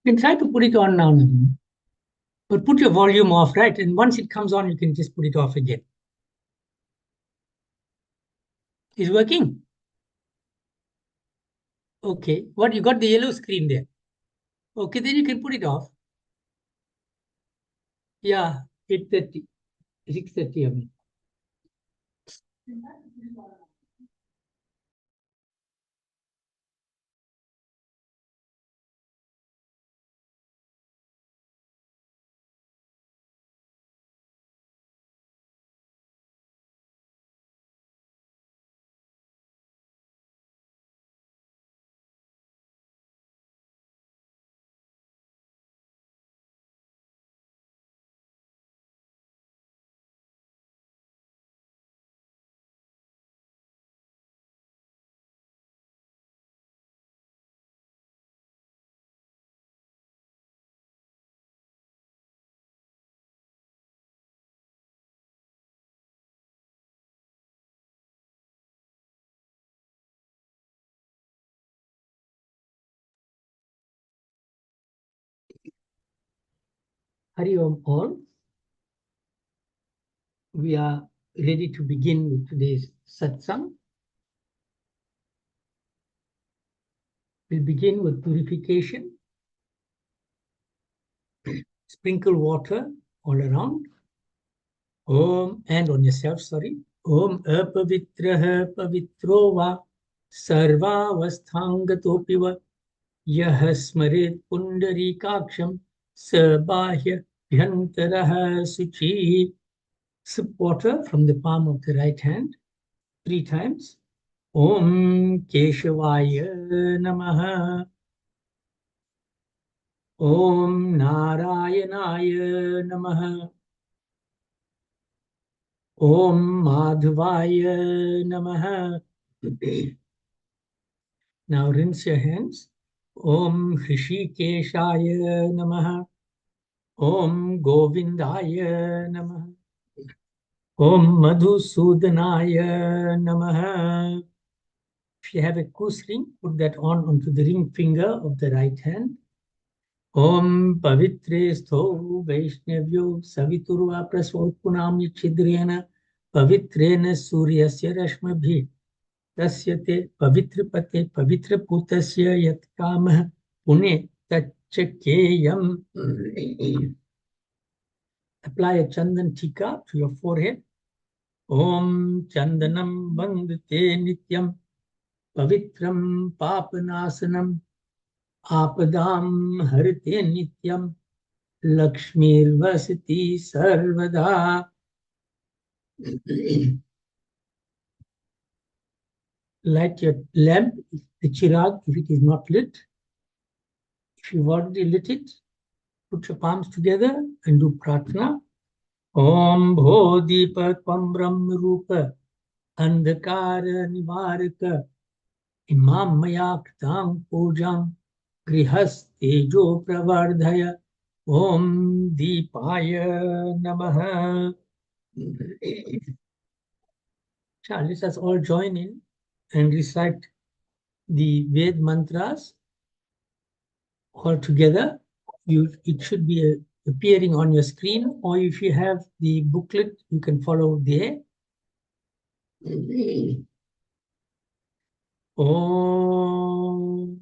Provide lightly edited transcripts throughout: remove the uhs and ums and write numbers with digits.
You can try to put it on now, but put your volume off, right? And once it comes on, you can just put it off again. Is working? Okay. What, you got the yellow screen there? Okay, then you can put it off. Yeah, 8:30, 6:30, I mean. Hari Om all. We are ready to begin with today's satsang. We'll begin with purification. Sprinkle water all around. Om, and on yourself, sorry. Om apavitraha pavitro va sarvavasthangato va यह स्मरेत् पुंडरीकाक्षं स बाह्य भ्यन्तरः शुचिः. Sip water from the palm of the right hand 3 times. Om Keshawaya Namaha. Om Narayanaya Namaha. Om Madhavaya Namaha. Now rinse your hands. Om Hrishikeshaya Namaha. Om Govindaya Namaha. Om Madhusudanaya Namaha. If you have a kus ring, put that onto the ring finger of the right hand. Om Pavitre Stho Vaishnavyo Saviturva Prasvopunami Chidrena Pavitrena Suryasya Rashmabhi Tasyate Pavitrapate Pavitraputasya Yat Kamah Pune Tachakeyam. Apply a chandan tika to your forehead. Om Chandanam Vandate Nityam Pavitram Papanasanam Apadam Harite Nityam Lakshmir Vasati Sarvada. Light your lamp, the chirag, if it is not lit. If you've already lit it, put your palms together and do pratna. Om Bhodhipa Tvam Brahm Rupa Andhakara Nivaraka Imam Maya Ktam Pujam Grihastejo Pravardhaya Om Deepaya Namaha. Let us all join in and recite the Ved mantras all together. It should be appearing on your screen, or if you have the booklet, you can follow there. Om.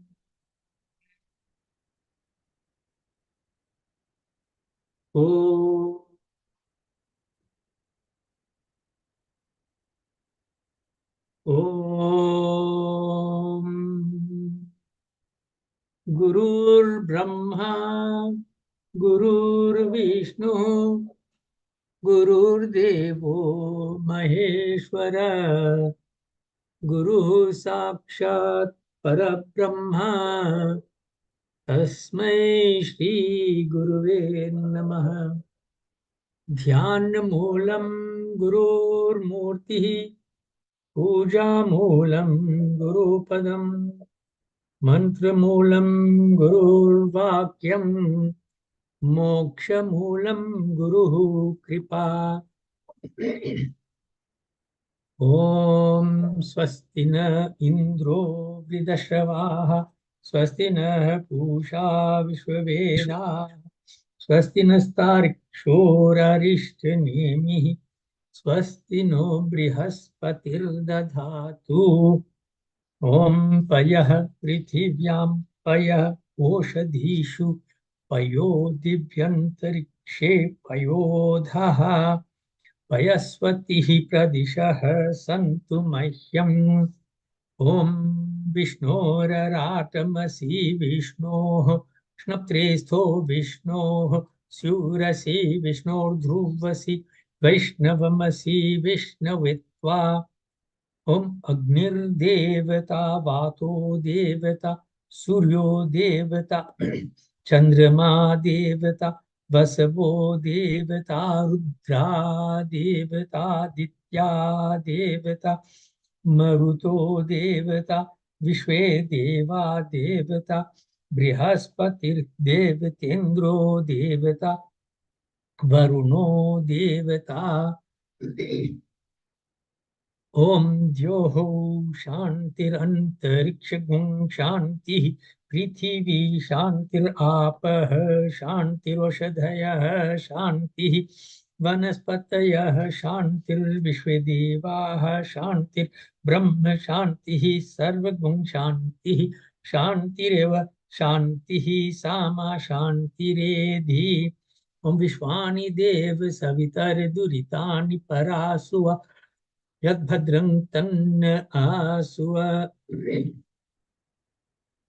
Om. Om. Gurur Brahma, Gurur Vishnu, Gurur Devo Maheshwara, Guru Sakshat Parabrahma, Tasmai Shri Guruve Namaha. Dhyan Moolam Gurur Murti, Puja Moolam Guru Padam, Mantra Moolam Gurur Vakyam, Moksha Moolam Guru Kripa. Om Swastina Indro Vridashavaha स्वस्ति नः पूषा विश्ववेदाः स्वस्ति नस्तार्क्ष्योररिष्टनेमिः स्वस्ति no बृहस्पतिर्दधातु ॐ पयः पृथिव्यां पयः ओषधीषु पयो दिव्यन्तरिक्षे पयोधः पयस्वतिः प्रदिशः सन्तु मह्यम् ॐ विष्णोरराटमसि विष्णोः क्ष्णप्त्रेस्थो विष्णोः स्यूरसि विष्णोर्ध्रुवसि वैष्णवमसि विष्णवेत्वा ॐ अग्निर्देवता वातो देवता सूर्यो देवता चंद्रमा देवता वसवो देवता रुद्रा देवता दित्या देवता मरुतो देवता विश्वे देवा देवता बृहस्पतिर्देवतेन्द्रो देवता वरुणो देवता ॐ द्योः शान्तिरन्तरिक्षगुं शान्तिः पृथिवी शान्तिरापः शान्तिरोषधयः शान्तिः वनस्पतयः शान्तिर्विश्वे देवाः शान्तिर्ब्रह्म शान्तिः सर्वगुं शान्तिः शान्तिरेव शान्तिः सामा शान्तिरेधि ॐ विश्वानि देव सवितर्दुरितानि परासुव यद्भद्रं तन्न आसुव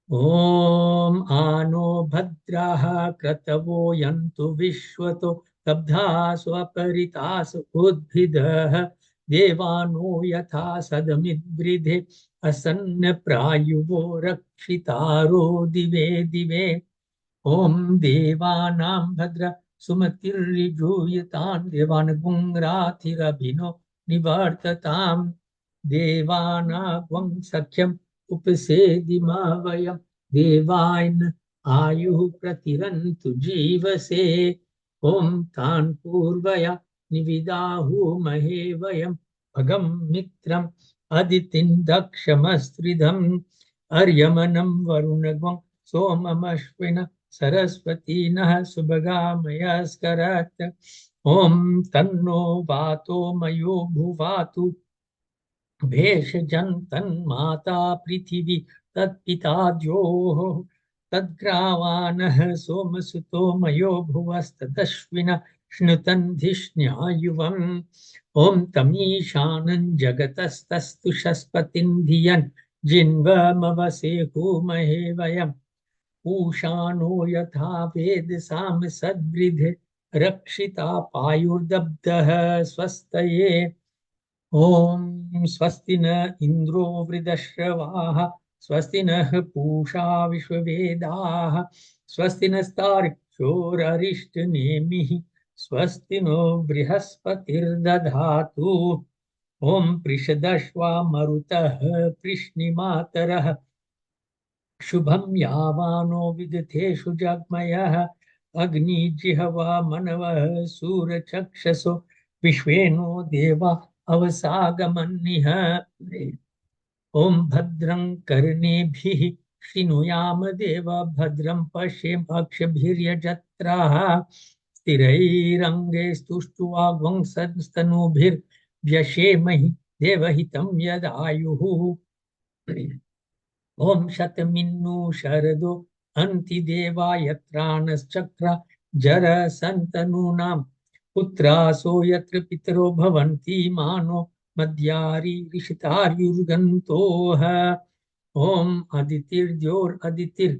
ॐ आनो भद्राः क्रतवो यन्तु विश्वतो लब्धासु अपरितासु उद्भिदः देवानो यथा सदमिद्वृधे असन्न प्रायुवो रक्षितारो दिवे दिवे ॐ देवानां भद्र सुमतिर्यजूयतान् देवान् गुङ्राथिरभिनो निवर्तताम् देवानां सख्यम् उपसेदिमा वयम् देवान् आयुः प्रतिरन्तु जीवसे ॐ तान् पूर्वया निविदाहुमहे वयम् भगं मित्रम् अदितिं दक्षमस्त्रिधम् अर्यमनं वरुणगं सोममश्विन सरस्वती नः सुभगामयस्करात् ॐ तन्नो वातो मयो भुवातु भेषजं तन्माता पृथिवी तत्पिता द्योः तद्ग्रावाणः सोमसुतो मयो भुवस्तदश्विन श्नुतन् धिष्ण्यायुवम् ॐ तमीशानं जगतस्तस्तु शस्पतिं धियन् जिन्वमवसेहुमहे वयम् पूषाणो यथा वेद साम सद्वृध रक्षिता पायुर्दब्धः स्वस्तये ॐ स्वस्ति न इन्द्रो वृधश्रवाः स्वस्ति नः पूषा विश्ववेदाः स्वस्ति नस्तार्क्ष्योररिष्टनेमिः स्वस्ति नो बृहस्पतिर्दधातु ॐ पृषदश्वा मरुतः कृष्णिमातरः शुभं यावानो विदथेषु जग्मयः अग्निजिह्वा मनवः सूरचक्षसो विश्वेनो देवा अवसागमन्निः ॐ भद्रं कर्णेभिः शृणुयाम देव भद्रं पश्येमक्षभिर्यजत्राः स्थिरैरङ्गे स्तुष्ट्वागुंसस्तनूभिर्व्यशेमहि देवहितं यदायुः ॐ शतमिन्नु शरदो अन्तिदेवा यत्रानश्चक्र जरसन्तनूनां पुत्रासो यत्र पितरो भवन्ति मानो मद्यारी ऋषितार्युर्गन्तोः ॐ अदितिर्द्योरदितिर्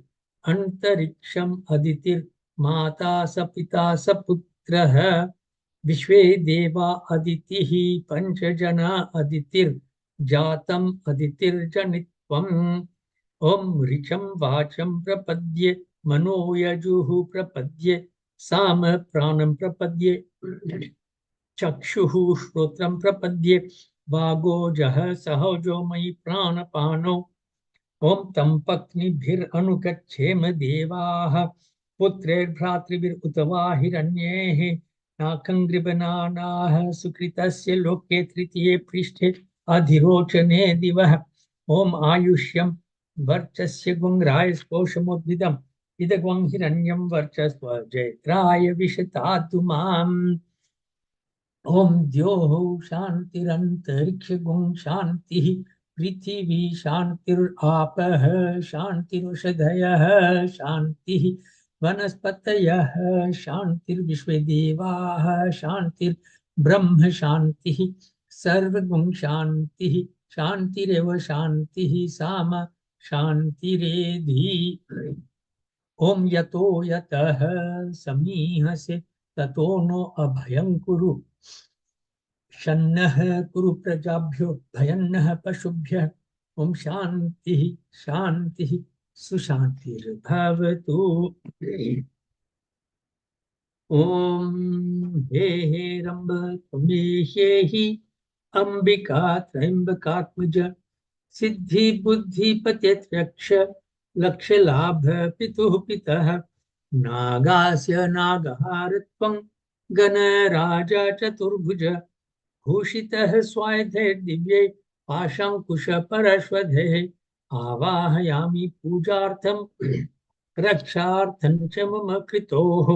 अन्तरिक्षम् अदितिर्माता स पिता स पुत्रः विश्वे देवा अदितिः पञ्चजना अदितिर्जातम् अदितिर्जनित्वम् ॐ ऋचं वाचं प्रपद्ये मनो यजुः प्रपद्ये साम प्राणं प्रपद्ये चक्षुः श्रोत्रं प्रपद्ये वागोजः सहोजो मयि प्राणपानौ ॐ तं पत्नीभिरनुगच्छेम देवाः पुत्रैर्भ्रातृभिरुत वा हिरण्यैः नाकङ्गृबनानाः सुकृतस्य लोके तृतीये पृष्ठे अधिरोचने दिवः ॐ आयुष्यं वर्चस्य गुंग्राय स्पोषमुद्भिदम् इदग्वं हिरण्यं वर्चस्व जयत्राय विशतातु माम्। ओम द्योः शान्तिरन्तरिक्षगुं शान्तिः पृथिवी शान्तिरापः शान्तिरुषधयः शान्तिः वनस्पतयः शान्तिर्विश्वदेवाः शान्तिर्ब्रह्म शान्तिः सर्वगुं शान्तिः शान्तिरेव शान्तिः सामा शान्तिरेधि। ओम यतो यतः समीहसे ततो नो अभयं कुरु शन्नः कुरु प्रजाभ्यो भयन्नः पशुभ्यः। ओम शांति शांति सुशांतिर्भवतु। ओम हे हे रंब त्वमे हि अंबिका त्र्यंबकात्मज सिद्धि बुद्धि पतेत्रक्ष लक्ष्य लाभ पितुः पितः नागास्य नागहारत्वं गणराज चतुर्भुज भूषितः स्वायधे दिव्ये पाशांकुश परश्वधे आवाहयामि पूजार्थं रक्षार्थं च मम कृतोः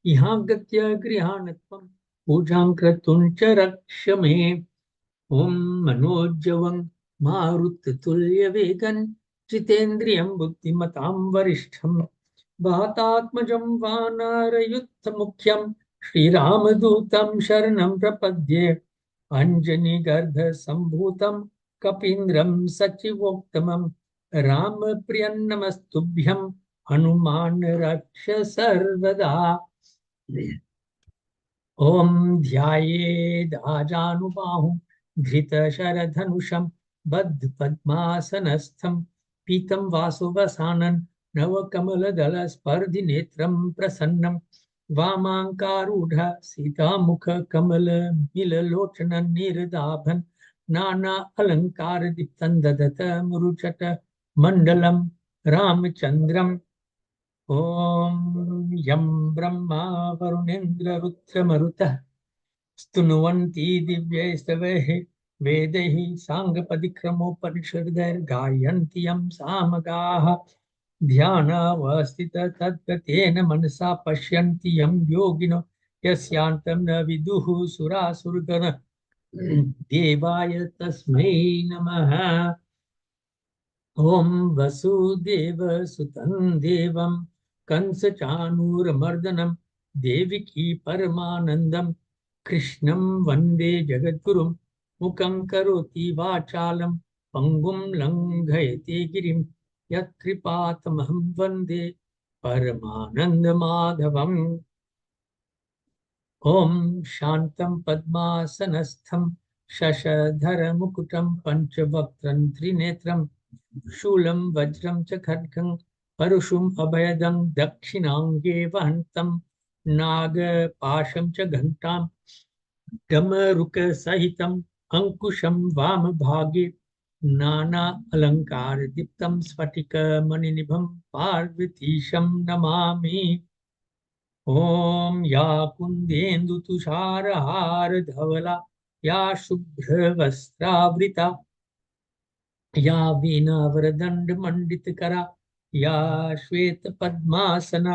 यहाँ गत्य गृहाणत्वं पूजां कर्तुं च रक्ष मे। ओम मनोजवं मारुततुल्यवेगं जितेन्द्रियं बुद्धिमतां वरिष्ठं वातात्मजं वानरयुद्धमुख्यं श्रीरामदूतं शरणं प्रपद्ये अंजनीगर्भसम्भूतं कपीन्द्रं सचिवोत्तमं रामप्रियं नमस्तुभ्यं हनुमान् रक्ष सर्वदा। ओम ध्यायेदाजानुबाहुं धृतशरधनुषं बद्धपद्मासनस्थं पीतं वासुवसानं नवकमलदलस्पर्धिनेत्रं प्रसन्नं वामाङ्कारूढ सीतामुखकमलमिललोचनं निर्दाभन् नाना अलङ्कारदीप्तं ददत मुरुचट मण्डलं रामचन्द्रम्। ओम यं ब्रह्मा वरुणेन्द्र रुद्रमरुतः स्तुनुवन्ति दिव्यैस्तवैः वेदैः साङ्गपदिक्रमोपनिषद्गायन्ति यं सामगाः ध्यानावस्थित तद्गतेन मनसा पश्यन्ति यं योगिनो यस्यान्तं न विदुः सुरासुरगण देवाय तस्मै नमः। ओम वसुदेवसुतं देवं कंसचाणूरमर्दनं देवकी परमानन्दं कृष्णं वन्दे जगद्गुरुं मुखं करोति वाचालं पंगुं लङ्घयते गिरिं यत्कृपातमहं वन्दे परमानन्दमाधवम्। ओम शांतं पद्मासनस्थं शशधरमुकुटं पंचवक्त्रं त्रिनेत्रं शूलं वज्रं च खड्गं परुषुम् अभयदं दक्षिणाङ्गे वहन्तं नागपाशं च घण्टां डमरुकसहितम् अंकुशं वामभागे नाना अलङ्कारदीप्तं स्फटिकमणिनिभं पार्वतीशं नमामि। ओम या कुंदेन्दु तुषारहार धवला या शुभ्रवस्त्रावृता या वीणावरदंड मंडितकरा या श्वेत पद्मासना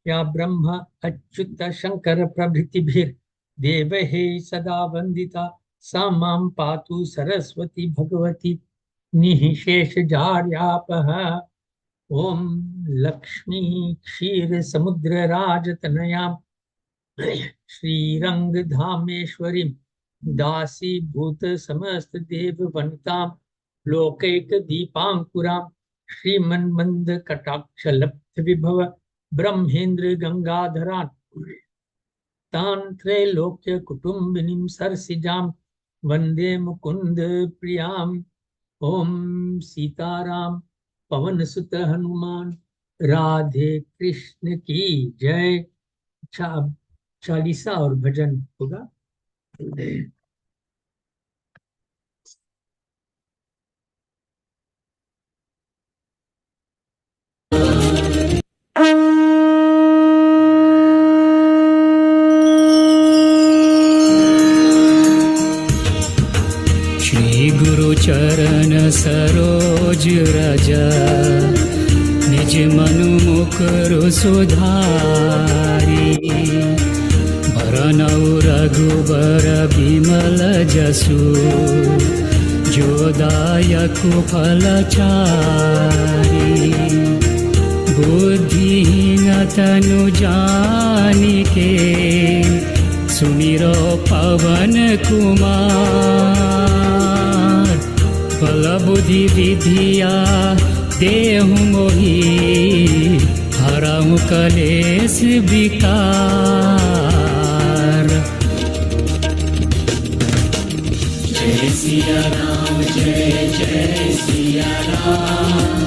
या ब्रह्म अच्युत शंकर प्रभृतिभिर्देवैः सदा वंदिता सा मां पातु सरस्वती भगवती निःशेषजाड्यापः। ओम लक्ष्मी क्षीर समुद्र राजतनयां श्रीरंगधामेश्वरीं दासीभूत समस्त देव वनितां लोकैक दीपांकुरां श्रीमन्मंद कटाक्ष लब्ध विभव ब्रह्मेन्द्र गंगाधरान् तान् त्रैलोक्य कुटुंबिनीं सरसिजां वंदे मुकुंद प्रियाम्। ओम सीताराम पवन सुत हनुमान राधे कृष्ण की जय। अच्छा, अब चालीसा और भजन होगा। श्री गुरु चरण सरोज रज निज मनु मुकुरु सुधारी भरनऊ रघुबर विमल जसु जो दायकु फलचारी बुद्धिहीन तनु जानिके सुमिरो पवन कुमार बल बुद्धि विद्या देहु मोहि हरहु कलेश विकार। जय सिया राम जय जय सिया राम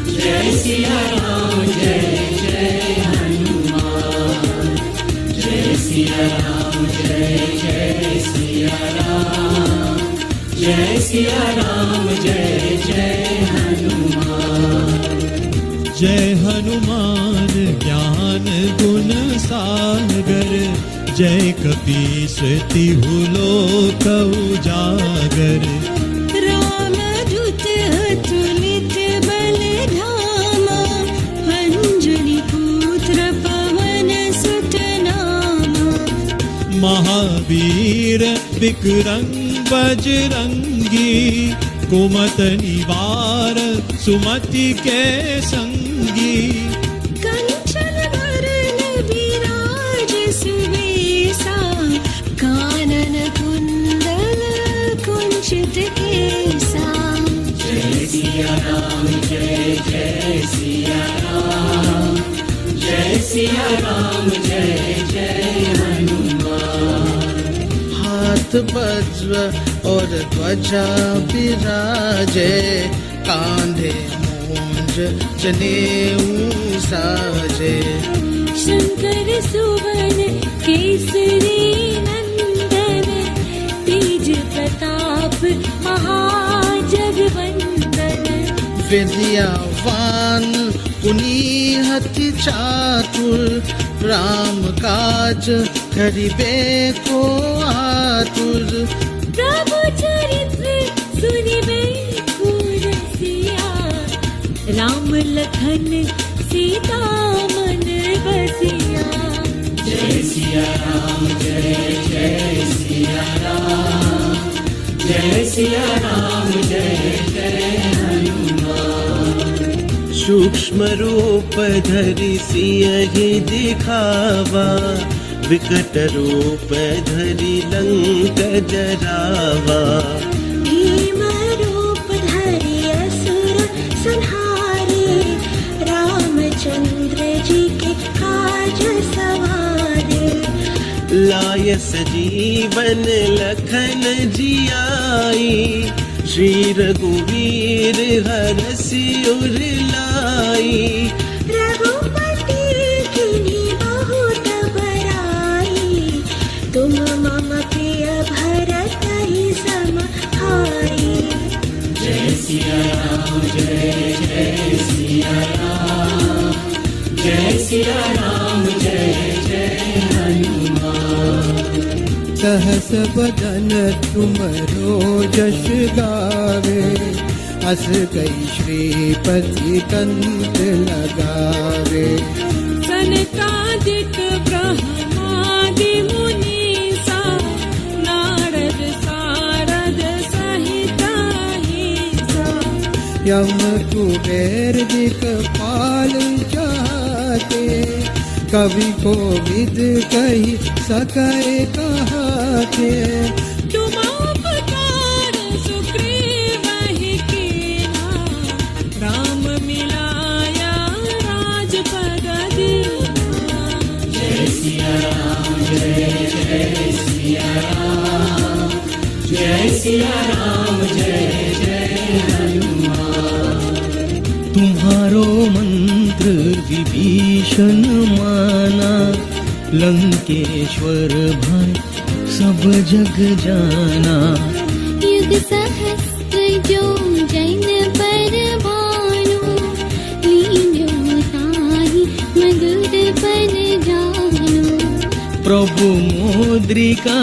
जय सिया राम जय जय हनुमान जय सिया राम जय जय सिया राम जय सिया राम जय जय हनुमान। जय हनुमान ज्ञान गुण सागर जय कपीस तिहु लोक उजागर। राम दूत अतुलित बल धामा अंजनी पुत्र पवन सुत नामा। महावीर विक्रम बजरंगी कुमत निवार सुमति के संगी। कंचन वरण विराज सुवेशा कानन कुंडल कुंचित केसा। जय सिया राम जय जय सिया राम जय सिया राम जय जय हनुमान। हाथ वज्र और ध्वजा विराजे कांधे मूंज जनेऊ साजे। शंकर सुवन केसरी नंदन तेज प्रताप महाजगवंदन। विद्यावान गुणी अति चातुर राम काज करिबे को आतुर। प्रभु चरित्र सुनिबे को रसिया राम लखन सीता मन बसिया। जय सिया राम जय जय सिया राम जय सिया राम जय जय हनुमान। सूक्ष्म रूप धरि सियहि दिखावा विकट रूप धरि लंक जरावा। भीम रूप धरि असुर संहारे रामचंद्र जी के काज सवारे। लाय सजीवन लखन जियाई श्री रघुवीर हरषि उर लाई। रघुपति कीन्ही बहुत बड़ाई तुम मम प्रिय भरत ही सम भाई। जय सिया राम जय जय सिया राम जय सिया राम जय जय हनुमान। सहस बदन तुमरो जस गावे अस कई श्रीपति कंठ लगावे। सनकादिक ब्रह्मादि मुनीसा नारद सारद सहित अहिसा। यम कुबेर दिक्पाल चाहते कवि को विद कही सके कहते। तुम उपकार सुग्रीवहि कीन्हा राम मिलाया राजपद दीन्हा। जय सिया राम जय जय सिया राम जय सिया राम जय जय हनुमान। तुम्हारो मंत्र विभीषण माना लंकेश्वर भय सब जग जाना। युग सहस्त्र जो जन पर भानु लीन्यो ताहि मधुर पद जानु। प्रभु मुद्रिका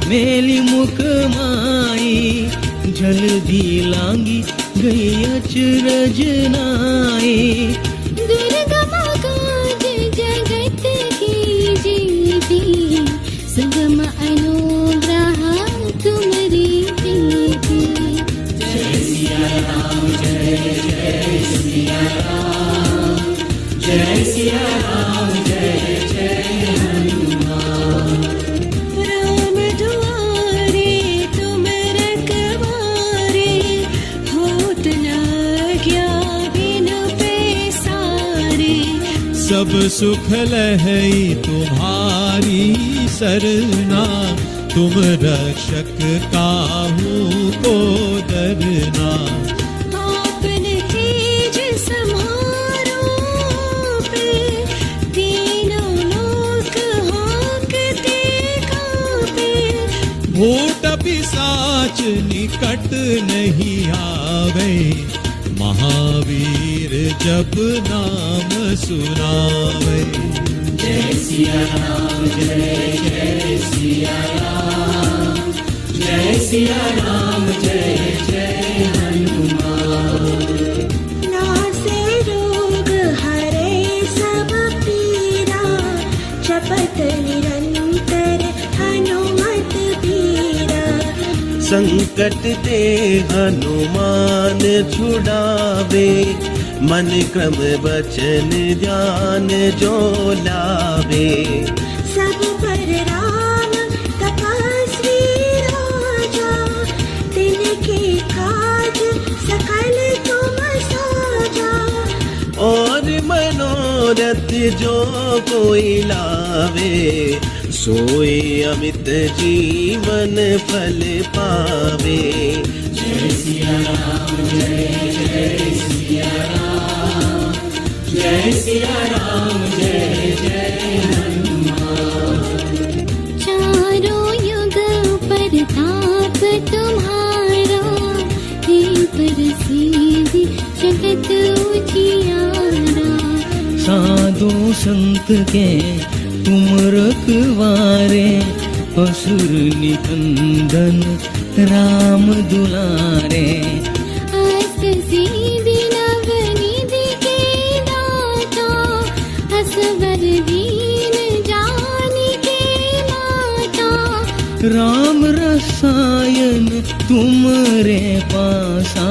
मेलि मुख माई जल्दी लांगी गई अचरज नाए। दुर्गम काज जगत की जीती, सुगम अनुग्रह तुमरी प्रीति। जय सिया राम जय जय सिया राम, जय सिया राम जय जय हनुमान। राम दुआरे तुम रखवारे, होत न आज्ञा बिनु पैसारे। सब सुख लहई तुम्हारी सरना, तुम रक्षक काहू को डरना। आपने तेज समारो पे, तीनों लोक हाँकते कांपे। भूत पिशाच निकट नहीं आवे, महावीर जब नाम सुनावे। जय सिया राम जय जय सिया राम, जय सिया राम जय जय हनुमान। नासे रोग हरे सब पीरा, जपत निरंतर हनुमत बीरा। संकट ते हनुमान छुड़ावे, मन क्रम बचन ध्यान जो लावे। सब पर राम तपस्वी राजा, तिनके काज सकल तुम साजा। और मनोरथ जो कोई लावे, सोई अमित जीवन फल पावे। जय सिया राम जय जय सिया राम, जय सिया राम जय जय हनुमान। चारों युग परताप तुम्हारा, हे प्रसिद्धि जगत उजियारा। साधु संत के तुम रखवारे, असुर निकंदन राम दुलारे। अष्ट सिद्धि नवनिधि के दाता, असवर दीन जानकी माता। राम रसायन तुमरे पासा,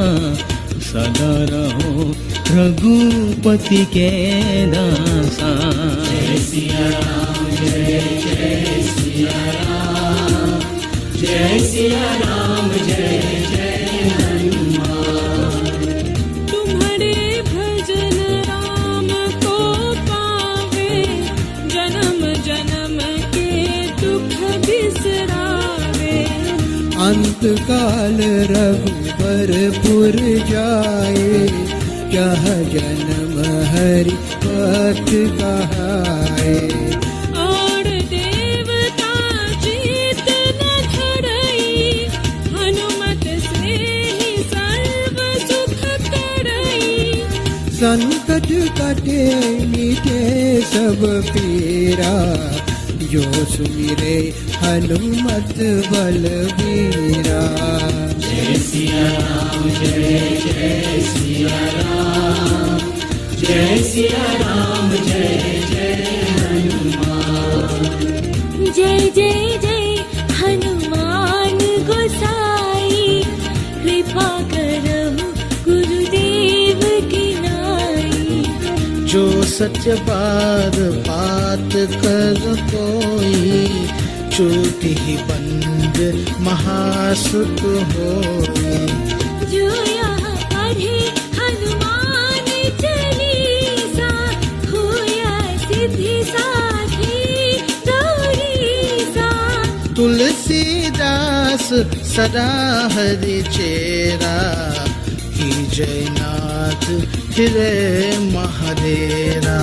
सदा रहो रघुपति के दासा। जय सिया राम जय जय सिया राम, जय सिया राम जय जय हनुमान। तुम्हारे भजन राम को पावे, जन्म जन्म के दुख बिसरावे। अंत काल रघुबरपुर जाए, यह जन्म हरि पथ कहाए। और देवता जीत न छड़ई, हनुमत से ही सर्व सुख करई। संकट कटे मिटे सब पीरा, जो सुमिरे हनुमत बलबीरा। जय सिया राम जय जय सिया राम, जय सिया राम जय जय हनुमान। जय जय जय हनुमान गोसाई, कृपा करहु गुरुदेव की नाई। जो सच बात बात कर कोई, चूटी बंद महासुख होई। जो यहाँ पढ़े हनुमान चालीसा, होया सिद्धि साखी गौरीसा। तुलसीदास सदा हरि चेरा, की जयनाथ हृदय महादेरा।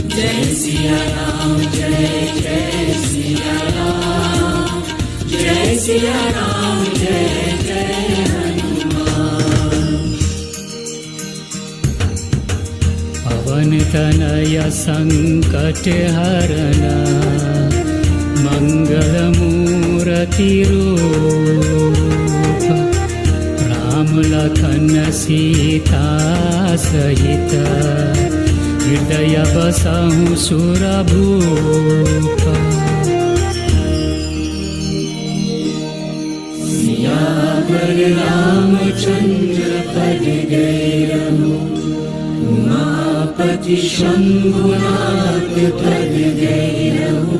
जय सिया राम जय जय सिया राम, जय सिया राम जय जय हनुमान। पवन तनय संकट हरन, मंगल मूर्ति रूप। राम लखन सीता सहित हृदय बसहु सुरभूप। सियावर रामचंद्र पद गए रहो, उमापति शंभुनाथ पद गए रहो,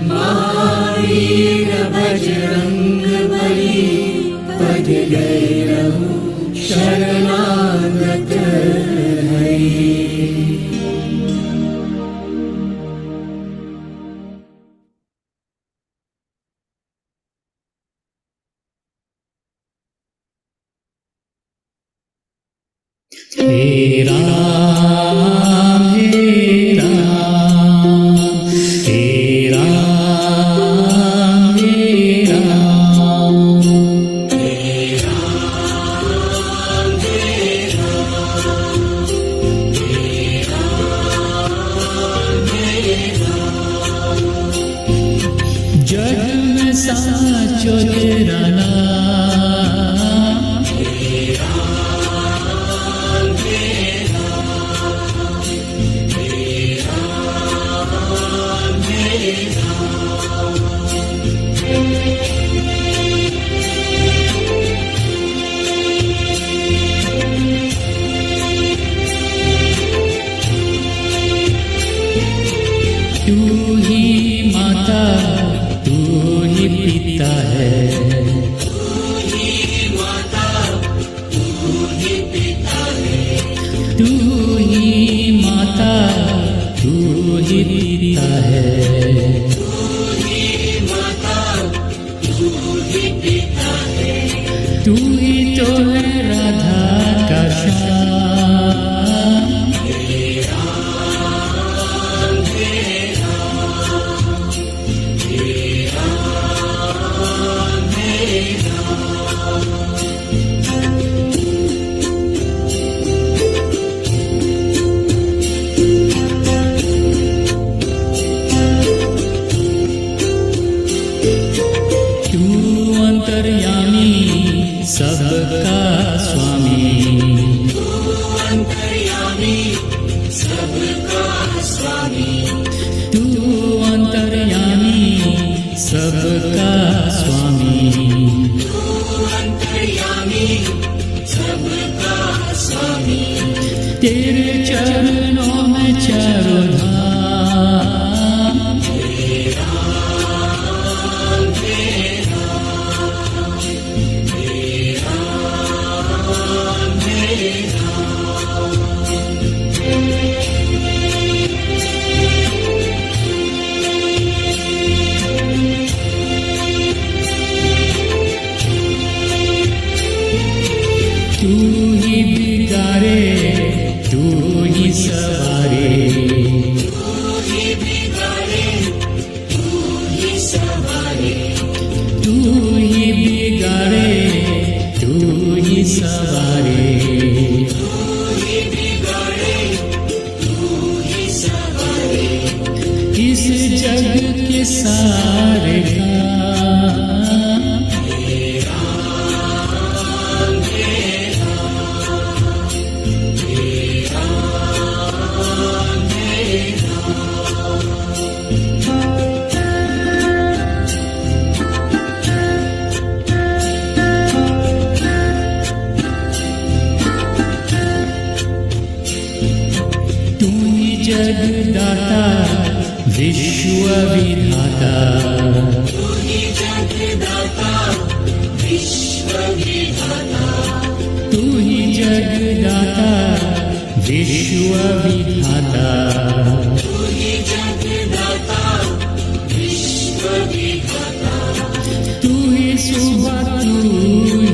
महावीर बजरंग बली पद गए रहो, शरणागत हरि। हे राम हे राम, हे राम हे राम, हे राम हे राम, हे राम हे राम। जग में साचो तेरा नाम, हे राम हे राम, हे राम हे राम। तू ही माता तू ही पिता है, तू ही माता तू ही पिता है, तू ही माता तू ही पिता है, तू ही माता तू ही पिता है। तू ही तो है राधा का श्याम, हे राम हे राम, हे राम हे राम। तू अंतर्यामी सबका स्वामी, तू अंतर्यामी सबका स्वामी, तू अंतर्यामी सबका स्वामी, तू अंतर्यामी सबका स्वामी। तेरे चरणों में चारों धाम, हे राम हे राम, हे राम हे राम। तू ही बिगाड़े तू ही सवारे, तू ही बिगाड़े तू ही सवारे, तू ही बिगाड़े तू ही सवारे, तू ही बिगाड़े तू ही सवारे। इस जग के सारे काम, हे राम हे राम, हे राम हे राम। तू ही जगदाता विश्व विधाता, तू ही जगदाता विश्व विधाता, तू ही जगदाता विश्व विधाता, तू ही जगदाता विश्व विधाता। तू ही सुबह तू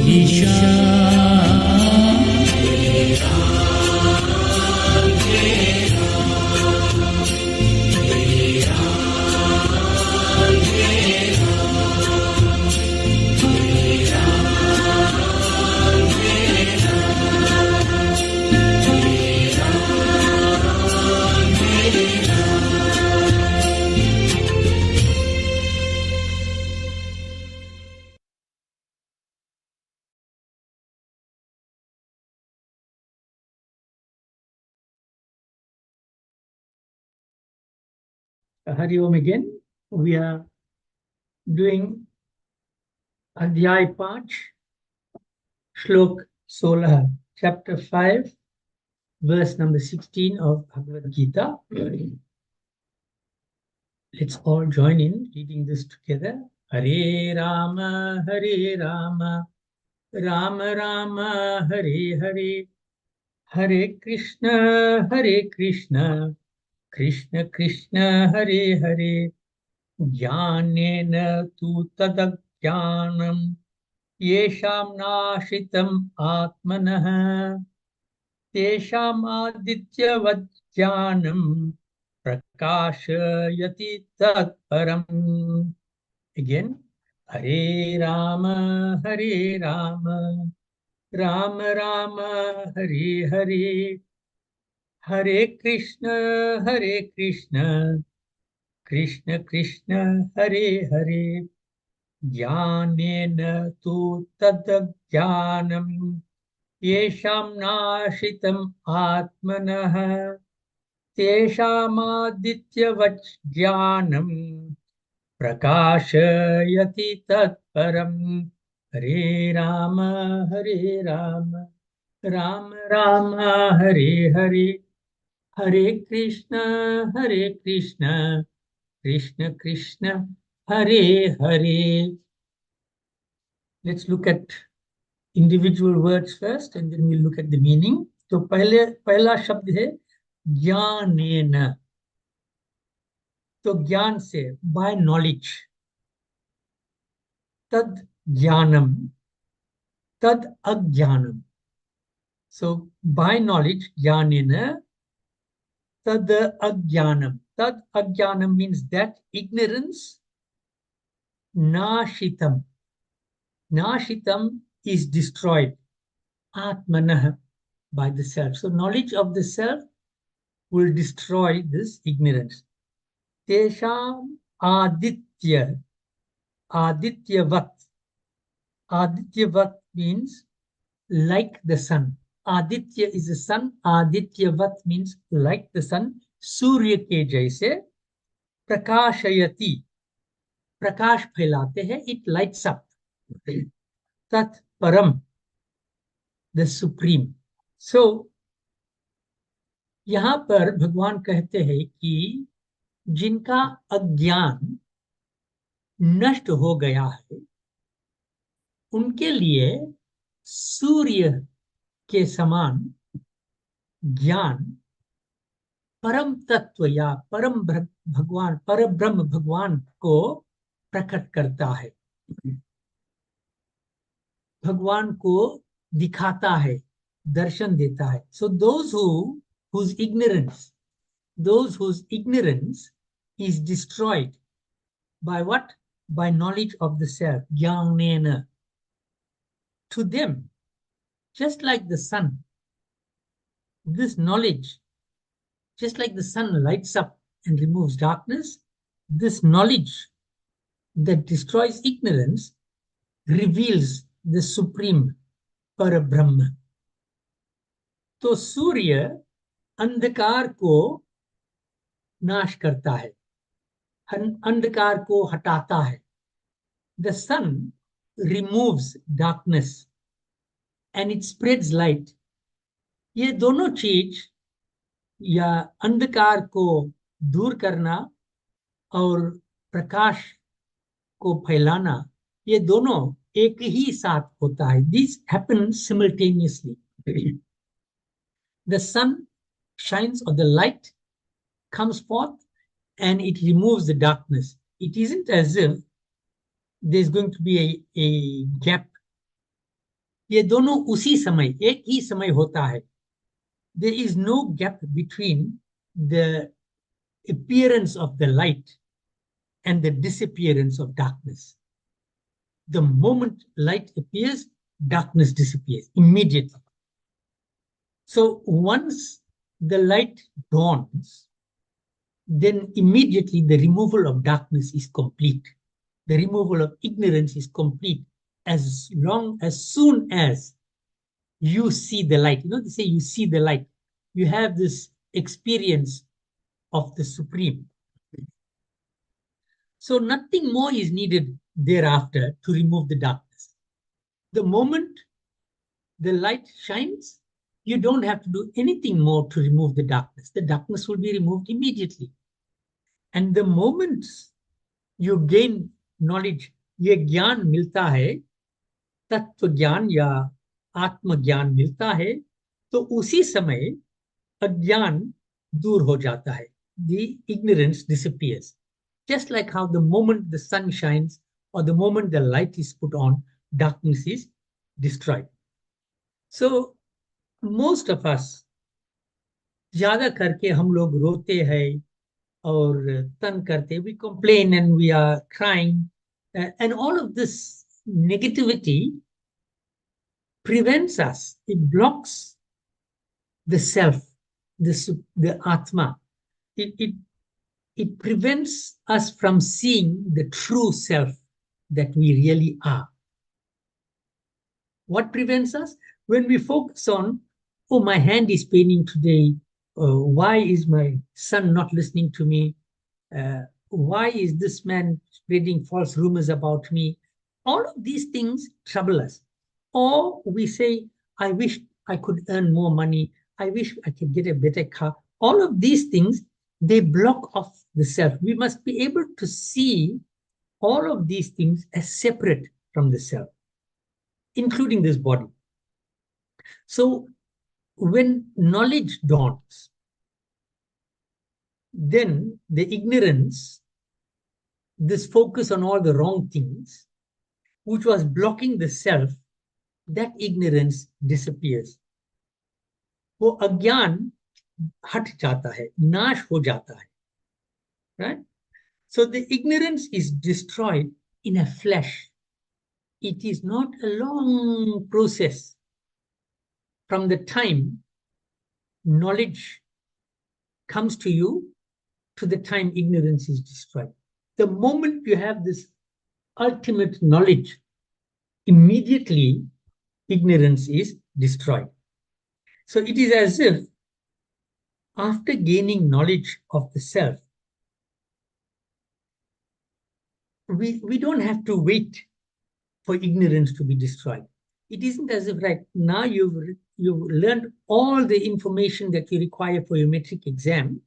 ही शाम, हे राम हे राम, हे राम हे राम, हे राम हे Hari Om again. We are doing Adhyay 5, Shlok 16, chapter 5, verse number 16 of Bhagavad Gita. Let's all join in reading this together. Hare Rama, Hare Rama, Rama Rama, Hare Hare, Hare Krishna, Hare Krishna, Krishna Krishna, Hare Hare, Jnanena tu tadajnanam, yesham nashitam atmanah, tesham adityavat jnanam, prakashayati tatparam. Again, Hare Rama, Hare Rama, Rama Rama, Hare Hare, Hare Krishna, Hare Krishna, Krishna Krishna, Hare Hare, Jnanena tu tadajnanam, yesham nashitam atmanah, tesham adityavat jnanam, prakashayati tatparam. Hare Rama, Hare Rama, Rama Rama, Hare Hare, Hare Krishna, Hare Krishna, Krishna Krishna, Hare Hare. Let's look at individual words first and then we'll look at the meaning. तो पहला शब्द है ज्ञानेन. तो ज्ञान से, by knowledge. तद ज्ञानम, tad ajnanam. So by knowledge, jnanena, tad ajnanam. Tad ajnanam means that ignorance, nashitam. Nashitam is destroyed, atmanah, by the self. So knowledge of the self will destroy this ignorance. Tesham aditya, adityavat. Adityavat means like the sun. Aditya is the sun. Adityavat means like the sun. Surya ke jaise. Prakashayati. Prakash phailate hai. It lights up. Tat param. The supreme. So, यहाँ पर भगवान कहते हैं कि जिनका अज्ञान नष्ट हो गया है, उनके लिए सूर्य के समान ज्ञान परम तत्व या परम भगवान, पर ब्रह्म भगवान को प्रकट करता है, भगवान को दिखाता है, दर्शन देता है. So those whose ignorance is destroyed by what? By knowledge of the self, jnanena. To them, just like the sun, this knowledge, just like the sun lights up and removes darkness, this knowledge that destroys ignorance reveals the supreme Parabrahma. तो सूर्य अंधकार को नाश करता है, अंधकार को हटाता है. The sun removes darkness and it spreads light. ये दोनों चीज या अंधकार को दूर करना और प्रकाश को फैलाना, ये दोनों एक ही साथ होता है. This happens simultaneously. The sun shines, or the light comes forth and it removes the darkness. It isn't as if there's going to be a gap. ये दोनों उसी समय, एक ही समय होता है. There is no gap between the appearance of the light and the disappearance of darkness. The moment light appears, darkness disappears immediately. So once the light dawns, then immediately the removal of darkness is complete. The removal of ignorance is complete as soon as you see the light. You know, they say you see the light. You have this experience of the Supreme. So nothing more is needed thereafter to remove the darkness. The moment the light shines, you don't have to do anything more to remove the darkness. The darkness will be removed immediately. And the moment you gain knowledge, ये ज्ञान मिलता है, तत्व ज्ञान या आत्म ज्ञान मिलता है, तो उसी समय अज्ञान दूर हो जाता है. The ignorance disappears. Just like how the moment the sun shines or the moment the light is put on, darkness is destroyed. So most of us, ज्यादा करके हम लोग रोते हैं और तंग करते, we complain and we are crying, and all of this negativity prevents us. It blocks the self, the Atma. It prevents us from seeing the true self that we really are. What prevents us? When we focus on, oh, my hand is paining today. Why is my son not listening to me? Why is this man spreading false rumors about me? All of these things trouble us. Or we say, I wish I could earn more money. I wish I could get a better car. All of these things, they block off the self. We must be able to see all of these things as separate from the self, including this body. So when knowledge dawns, then the ignorance, this focus on all the wrong things, which was blocking the self, that ignorance disappears. वो अज्ञान हट जाता है, नाश हो जाता है, right? So the ignorance is destroyed in a flash. It is not a long process from the time knowledge comes to you to the time ignorance is destroyed. The moment you have this ultimate knowledge, immediately ignorance is destroyed. So it is as if after gaining knowledge of the self, we don't have to wait for ignorance to be destroyed. It isn't as if right now you've learned all the information that you require for your metric exam.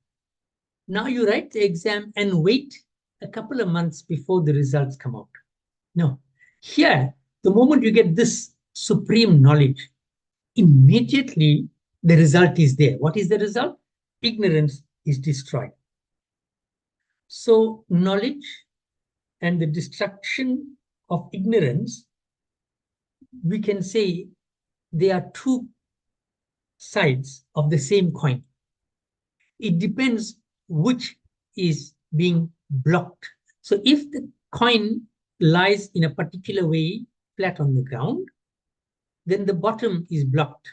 Now you write the exam and wait a couple of months before the results come out. No. Here, the moment you get this supreme knowledge, immediately the result is there. What is the result? Ignorance is destroyed. So knowledge and the destruction of ignorance, we can say they are two sides of the same coin. It depends which is being blocked. So if the coin lies in a particular way, flat on the ground, then the bottom is blocked.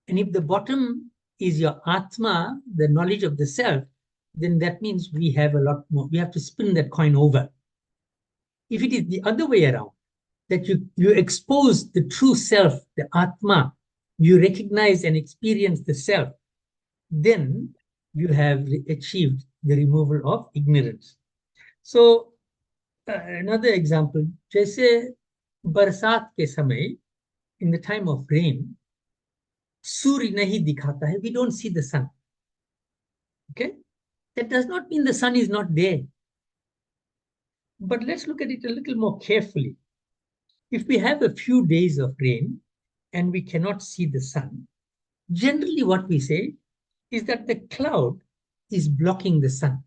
And if the bottom is your Atma, the knowledge of the self, then that means we have a lot more. We have to spin that coin over. If it is the other way around, that you expose the true self, the Atma, you recognize and experience the self, then you have achieved the removal of ignorance. So another example, जैसे बरसात के समय, in the time of rain, सूर्य नहीं दिखाता है, we don't see the sun. Okay? That does not mean the sun is not there. But let's look at it a little more carefully. If we have a few days of rain and we cannot see the sun, generally what we say is that the cloud is blocking the sun.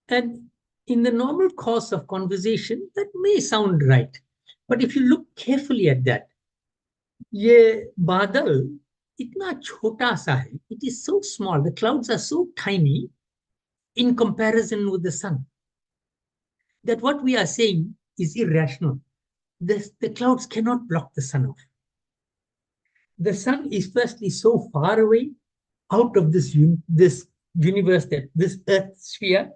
And in the normal course of conversation, that may sound right. But if you look carefully at that, ये बादल इतना छोटा सा है, it is so small, the clouds are so tiny in comparison with the sun, that what we are saying is irrational. The clouds cannot block the sun off. The sun is firstly so far away out of this universe, that this earth sphere,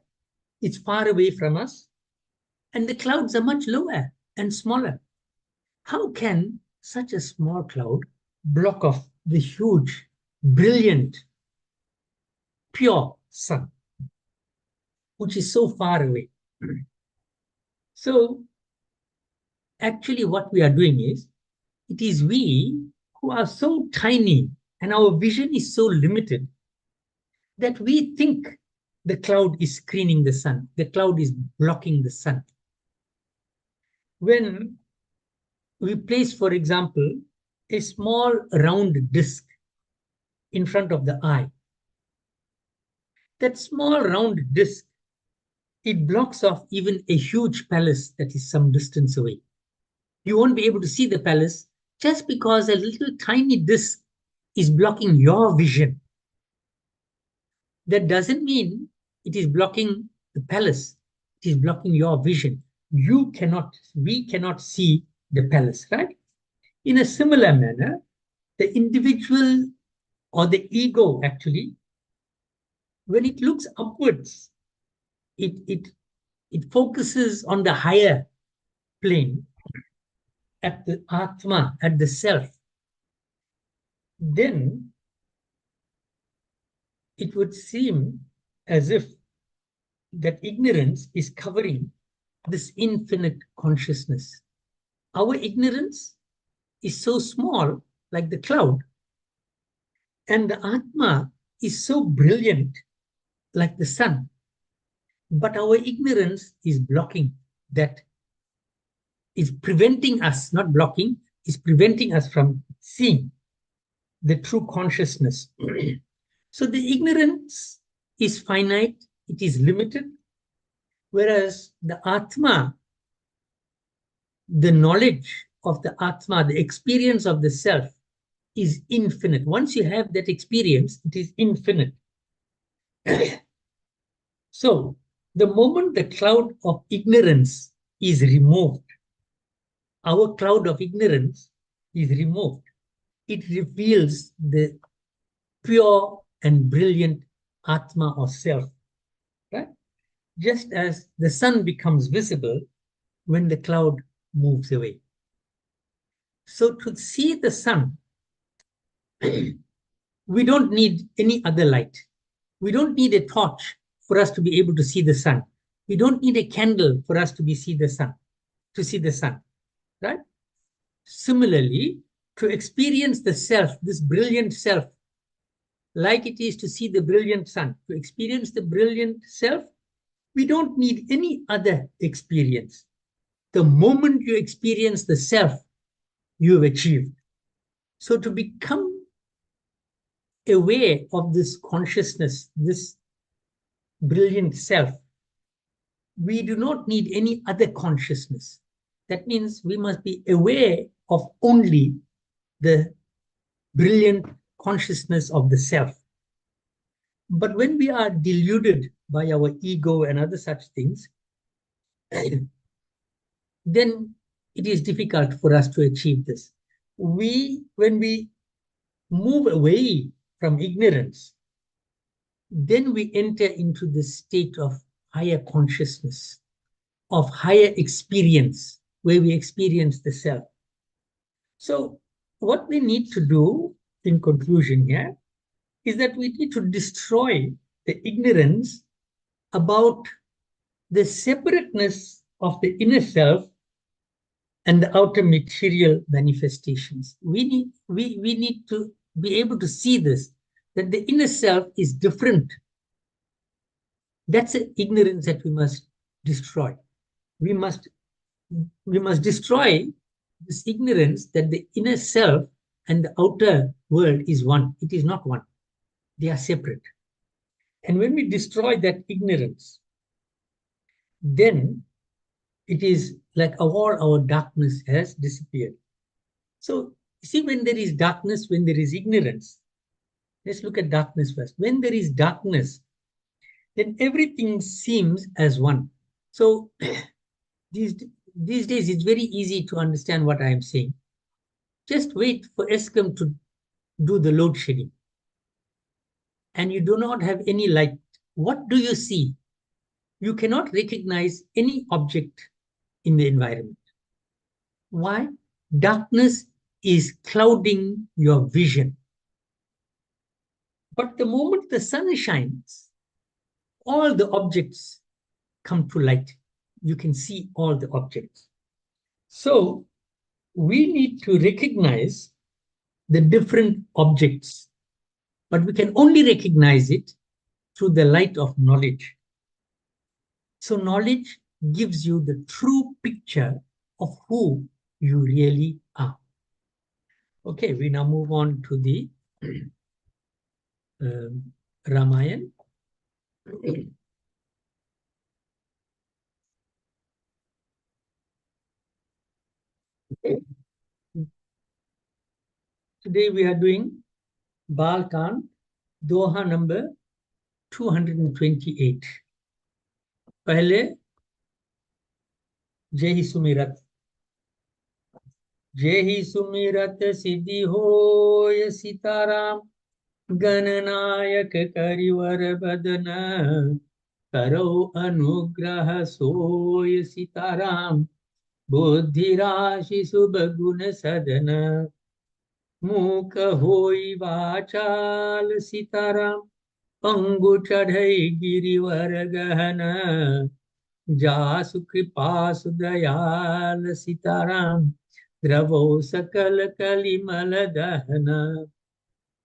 it's far away from us, and the clouds are much lower and smaller. How can such a small cloud block off the huge, brilliant, pure sun? which is so far away. So actually what we are doing is, it is we who are so tiny and our vision is so limited that we think the cloud is screening the sun, the cloud is blocking the sun. When we place, for example, a small round disk in front of the eye, that small round disk, it blocks off even a huge palace that is some distance away. You won't be able to see the palace just because a little tiny disk is blocking your vision. That doesn't mean it is blocking the palace. It is blocking your vision. We cannot see the palace, right? In a similar manner, the individual or the ego actually, when it looks upwards, it focuses on the higher plane, at the Atma, at the self. Then it would seem as if that ignorance is covering this infinite consciousness. Our ignorance is so small, like the cloud, and the Atma is so brilliant, like the sun. But our ignorance is blocking that, is preventing us, not blocking, is preventing us from seeing the true consciousness. So the ignorance is finite, it is limited, whereas the Atma, the knowledge of the Atma, the experience of the self, is infinite. Once you have that experience, it is infinite. So the moment the cloud of ignorance is removed, our cloud of ignorance is removed, it reveals the pure and brilliant Atma or self, right? Just as the sun becomes visible when the cloud moves away. So to see the sun, we don't need any other light. We don't need a torch for us to be able to see the sun. We don't need a candle for us to see the sun, right? Similarly, to experience the self, this brilliant self, like it is to see the brilliant sun, to experience the brilliant self, we don't need any other experience. The moment you experience the self, you have achieved. So to become aware of this consciousness, this brilliant self, we do not need any other consciousness. That means we must be aware of only the brilliant consciousness of the self. But when we are deluded by our ego and other such things, then it is difficult for us to achieve this. When we move away from ignorance, then we enter into the state of higher consciousness, of higher experience, where we experience the self. So what we need to do in conclusion here is that we need to destroy the ignorance about the separateness of the inner self and the outer material manifestations. We need to be able to see this, that the inner self is different. That's an ignorance that we must destroy. We must destroy this ignorance that the inner self and the outer world is one. It is not one. They are separate. And when we destroy that ignorance, then it is like all our darkness has disappeared. So, see, when there is darkness, when there is ignorance, let's look at darkness first. When there is darkness, then everything seems as one. So, these days, it's very easy to understand what I am saying. Just wait for Eskom to do the load shedding, and you do not have any light. What do you see? You cannot recognize any object in the environment. Why? Darkness is clouding your vision. But the moment the sun shines, all the objects come to light. You can see all the objects. So we need to recognize the different objects, but we can only recognize it through the light of knowledge. So knowledge gives you the true picture of who you really are. Okay, we now move on to the Ramayana. Today we are doing Balkan, Doha number 228. पहले जय ही सुमिरत, जय ही सुमिरत सिद्धि होय सीताराम, गणनायक करिवर बदन, करो अनुग्रह सोय सीताराम, बुद्धि राशि शुभ गुण सदन, मूक होई वाचाल सीताराम, पंगु चढ़ई गिरिवर गहन, जासु कृपासु दयाल सीताराम, द्रवो सकल कलिमल दहन,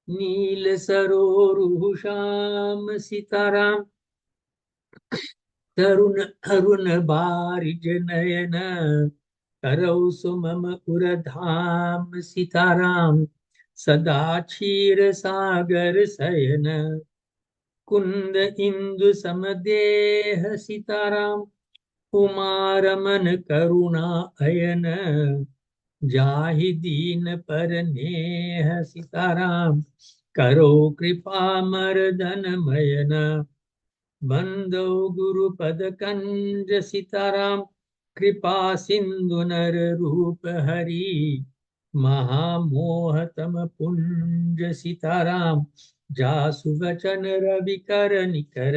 नील सरोरु श्याम सीताराम, तरुण अरुण बारिज नयन, करौ सुमम उरधाम सीताराम, सदा क्षीर सागर शयन, कुंद इंदु समदेह सीताराम, उमा रमन करुणा अयन, जाहि दीन पर नेह सीताराम, करो कृपा मर्दन मयन, बंदो गुरु पद कंज सीताराम, कृपा सिंधु नर रूप हरि, महामोहतम पुंज सीताराम, जासु वचन रवि कर निकर,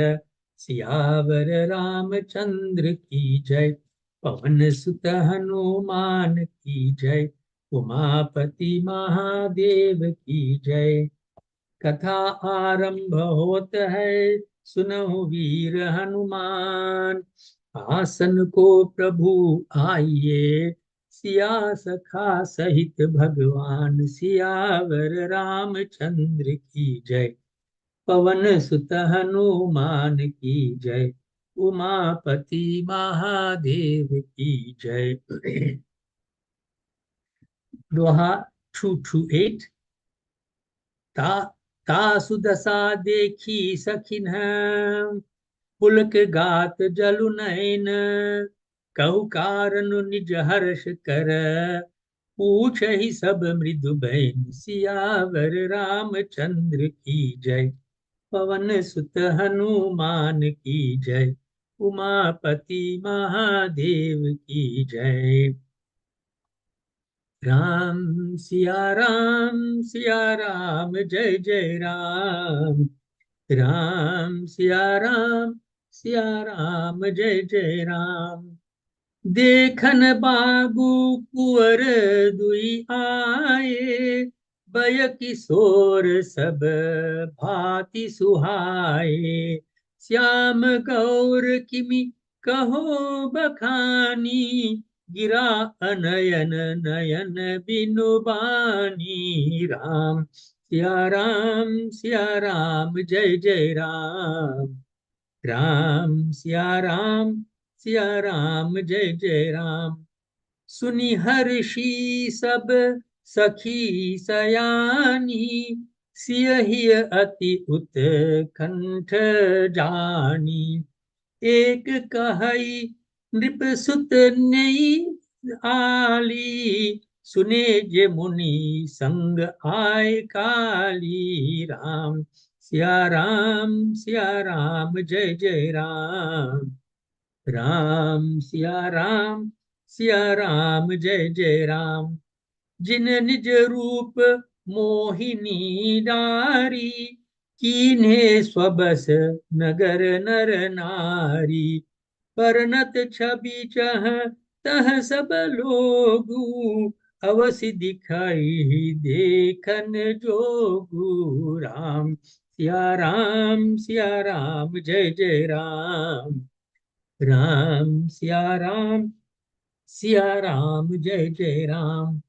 सियावर रामचंद्र की जय, पवन सुत हनुमान की जय, उमापति महादेव की जय। कथा आरंभ होत है, सुनहु वीर हनुमान, आसन को प्रभु आइए, सिया सखा सहित भगवान, सियावर रामचंद्र की जय, पवन सुत हनुमान की जय, उमापति महादेव की जय। दोहा 228। तासु दशा देखी सखिन, पुलक गात जलु नैन, कहु कारण निज हर्ष कर, पूछ ही सब मृदु बैन, सियावर रामचंद्र की जय, पवन सुत हनुमान की जय, उमापति महादेव की जय। राम सिया राम जय जय राम, राम सिया राम जय जय राम, देखन बाबू कुंवर दुई आए, बय किशोर सब भांति सुहाए, श्याम गौर किमि कहो बखानी, गिरा अनयन नयन बिनु बानी, राम सिया राम जय जय राम, राम सिया राम जय जय राम, सुनि हर्षि सब सखी सयानी, सियहि अति उत्कंठ जानी, एक कहई नृप सुत नई आली, सुने जे मुनि संग आय काली, राम सिया राम जय जय राम, राम सिया राम जय जय राम, जिन निज रूप मोहिनी नारी, कीन्हे स्वबस नगर नर नारी, परनत छवि चह तह सब लोगू, अवसि दिखाई देखन जोगू, राम सिया राम जय जय राम, राम सिया राम जय जय राम।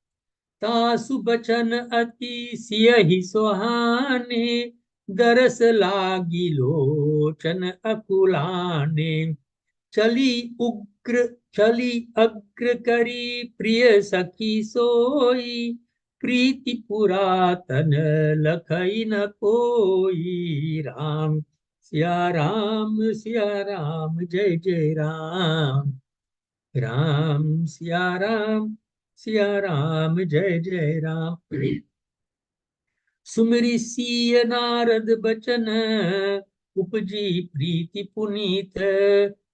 तासु बचन अति सियहि सुहाने, दरस लागी लोचन अकुलाने। चली अग्र करी प्रिय सखी सोई, प्रीति पुरातन लखई न कोई। राम जय जय राम। राम सिया राम जय जय राम। सुमिरि सिय नारद बचन, उपजी प्रीति पुनीत।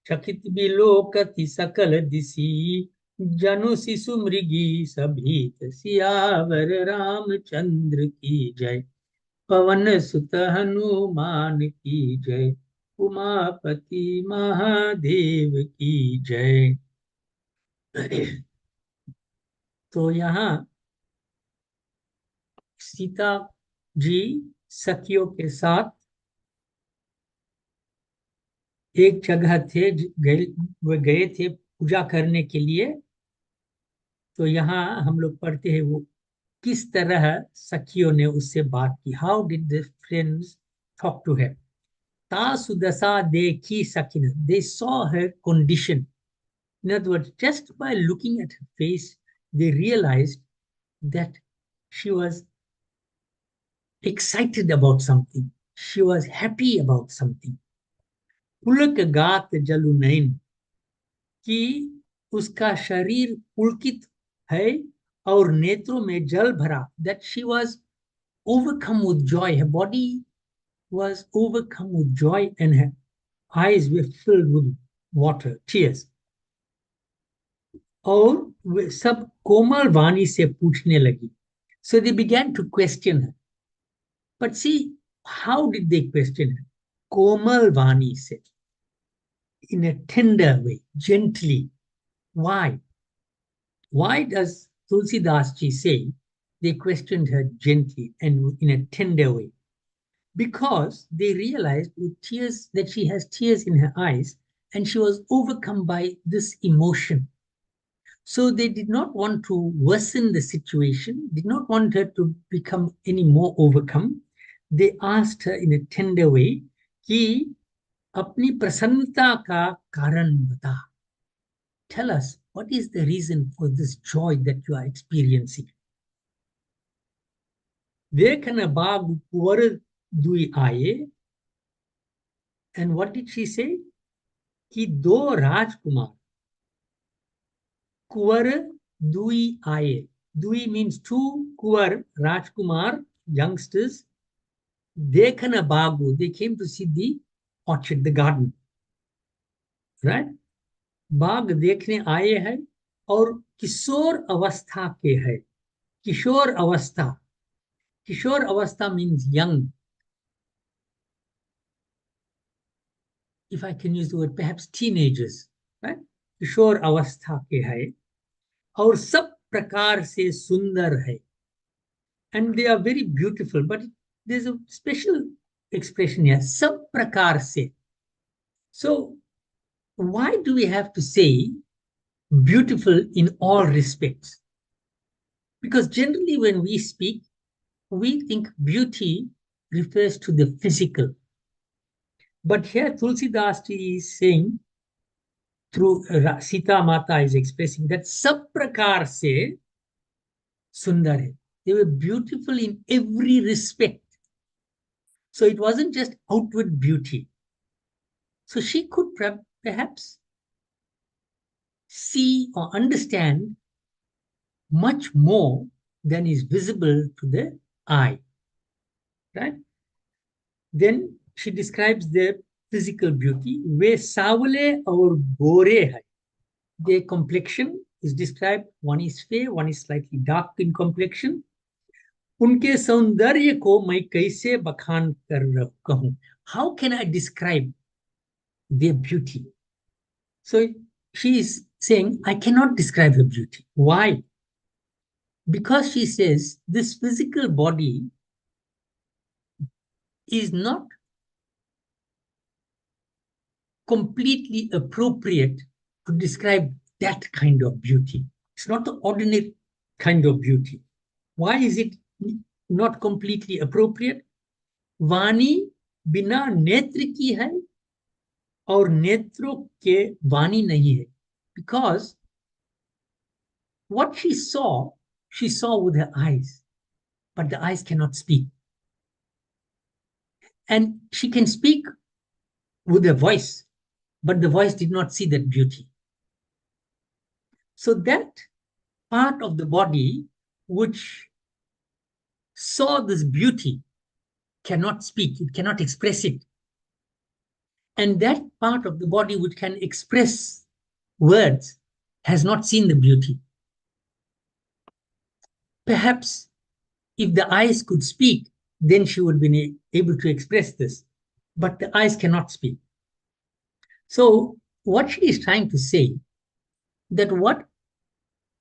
चकित बिलोकति सकल दिसी, जनु शिशु मृगी सभीत। सियावर रामचंद्र की जय, पवन सुत हनुमान की जय, उमापति महादेव की जय। तो यहाँ सीता जी सखियों के साथ एक जगह थे, वे गए थे पूजा करने के लिए। तो यहाँ हम लोग पढ़ते हैं वो किस तरह सखियों ने उससे बात की। How did the friends talk to her. ता सुदशा देखी सखिन, they saw her condition. In other words, just by looking at her face, they realized that she was excited about something. She was happy about something. पुलक गात जलु नयन, कि उसका शरीर पुलकित है और नेत्रों में जल भरा। That she was overcome with joy. Her body was overcome with joy and her eyes were filled with water, tears. और वे सब कोमल वाणी से पूछने लगी. So they began to question her. But see, how did they question her? Komal Vani se, in a tender way, gently. Why? Why does Tulsidas ji say they questioned her gently and in a tender way? Because they realized with tears that she has tears in her eyes and she was overcome by this emotion. So they did not want to worsen the situation, did not want her to become any more overcome. They asked her in a tender way कि अपनी प्रसन्नता का कारण बता. Tell us, what is the reason for this joy that you are experiencing? देखन बाग कुंवर दुई आए. And what did she say? कि दो राजकुमार कुंवर दुई आए. Dui means two, Kuvar, Rajkumar, youngsters. Dekhana Bagu, they came to see the orchard, the garden. Right? बाग देखने आए हैं और किशोर अवस्था के हैं. किशोर अवस्था means young. If I can use the word, perhaps teenagers. Right? किशोर अवस्था के हैं और सब प्रकार से सुंदर है. And they are very beautiful, but there's a special expression here, सब प्रकार से. So why do we have to say beautiful in all respects? Because generally when we speak, we think beauty refers to the physical. But here Tulsidas ji is saying, through Sita Mata is expressing that सब प्रकार से सुंदर है. They were beautiful in every respect. So it wasn't just outward beauty. So she could perhaps see or understand much more than is visible to the eye. Right? Then she describes their physical beauty. वे सावले और गोरे है. Their complexion is described. One is fair, one is slightly dark in complexion. उनके सौंदर्य को मैं कैसे बखान कर कहूं? How can I describe their beauty? So she is saying, I cannot describe her beauty. Why? Because she says this physical body is not completely appropriate to describe that kind of beauty. It's not the ordinary kind of beauty. Why is it not completely appropriate? वाणी बिना नेत्र की है और नेत्रों के वाणी नहीं है. Because what she saw with her eyes, but the eyes cannot speak. And she can speak with her voice, but the voice did not see that beauty. So that part of the body which saw this beauty cannot speak, it cannot express it. And that part of the body which can express words has not seen the beauty. Perhaps if the eyes could speak, then she would be able to express this. But the eyes cannot speak. So what she is trying to say, that what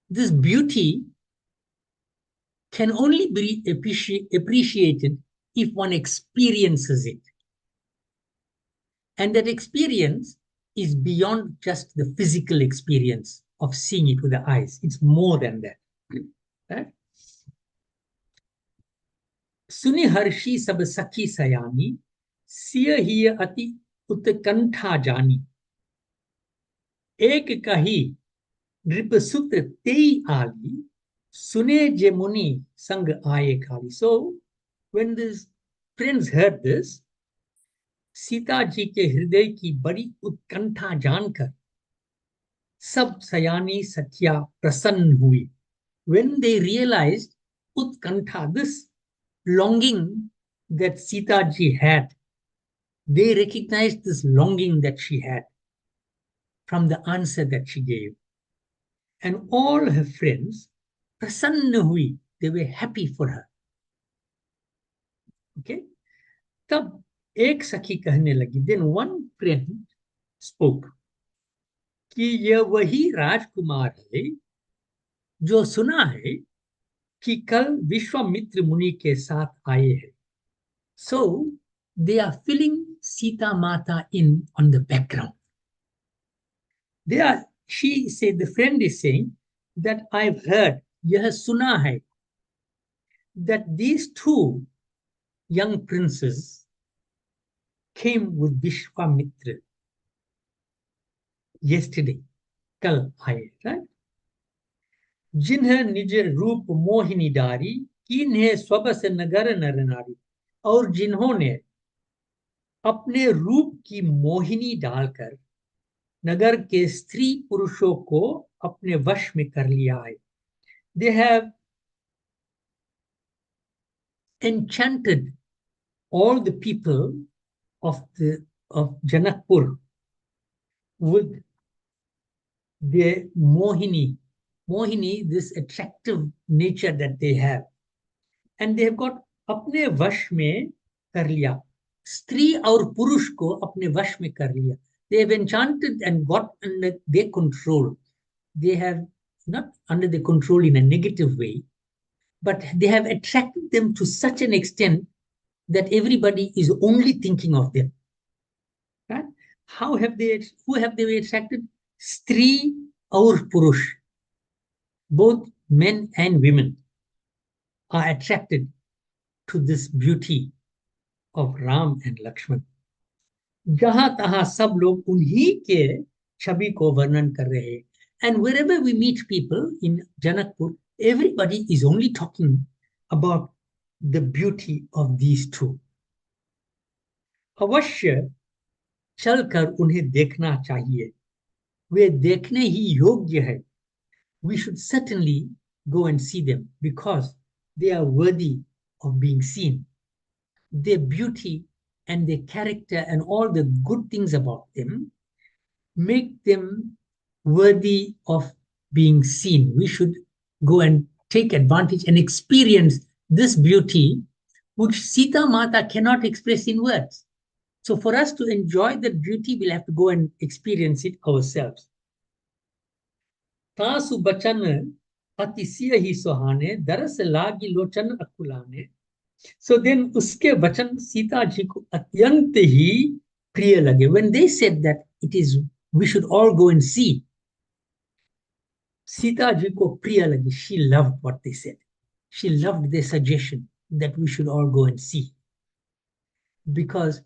this beauty can only be appreciated if one experiences it. And that experience is beyond just the physical experience of seeing it with the eyes. It's more than that. Right? सुनि हर्षी सब सखी सयानी सिय हिय अति उत्कंठा जानी एक कही नृपसूत्र तेई आली सुने जे मुनि संग आए खाली. So when these friends heard this, Sita ji के हृदय की बड़ी उत्कंठा जानकर सब सयानी सखिया प्रसन्न हुई. When they realized utkantha, this longing that Sita ji had, they recognized this longing that she had from the answer that she gave. And all her friends, prasanna hui, they were happy for her. Okay? तब एक सखी कहने लगी, then one friend spoke, कि यह वही राजकुमार है जो सुना है कि कल विश्वामित्र मुनि के साथ आए हैं. So they are filling Sita Mata in on the background. She said, the friend is saying that I've heard, यह सुना है, that these two young princes came with Vishwamitra yesterday, कल आए, right? जिन्हें निज रूप मोहिनी डारी किन्हें स्वबस नगर नर नारी, और जिन्होंने अपने रूप की मोहिनी डालकर नगर के स्त्री पुरुषों को अपने वश में कर लिया है. They have enchanted all the people of Janakpur with their mohini, this attractive nature that they have, and they have got अपने वश में कर लिया, स्त्री और पुरुष को अपने वश में कर लिया. They have enchanted and got under their control. They have not under the control in a negative way, but they have attracted them to such an extent that everybody is only thinking of them. Right? Who have they attracted? Stree or Purush. Both men and women are attracted to this beauty of Ram and Lakshman. जहां तहां सब लोग उन्हीं के छवि को वर्णन कर रहे हैं. And wherever we meet people in Janakpur, everybody is only talking about the beauty of these two. अवश्य चलकर उन्हें देखना चाहिए, वे देखने ही योग्य है. We should certainly go and see them because they are worthy of being seen. Their beauty and their character and all the good things about them make them worthy of being seen. We should go and take advantage and experience this beauty which Sita Mata cannot express in words. So for us to enjoy that beauty, we'll have to go and experience it ourselves. तासु बचन अतिशय ही सुहाने दरस लागी लोचन अकुलाने. So then उसके वचन सीता जी को अत्यंत ही Priya lage. When they said that we should all go and see, Sita ji ko priya lagi. She loved what they said. She loved their suggestion that we should all go and see. Because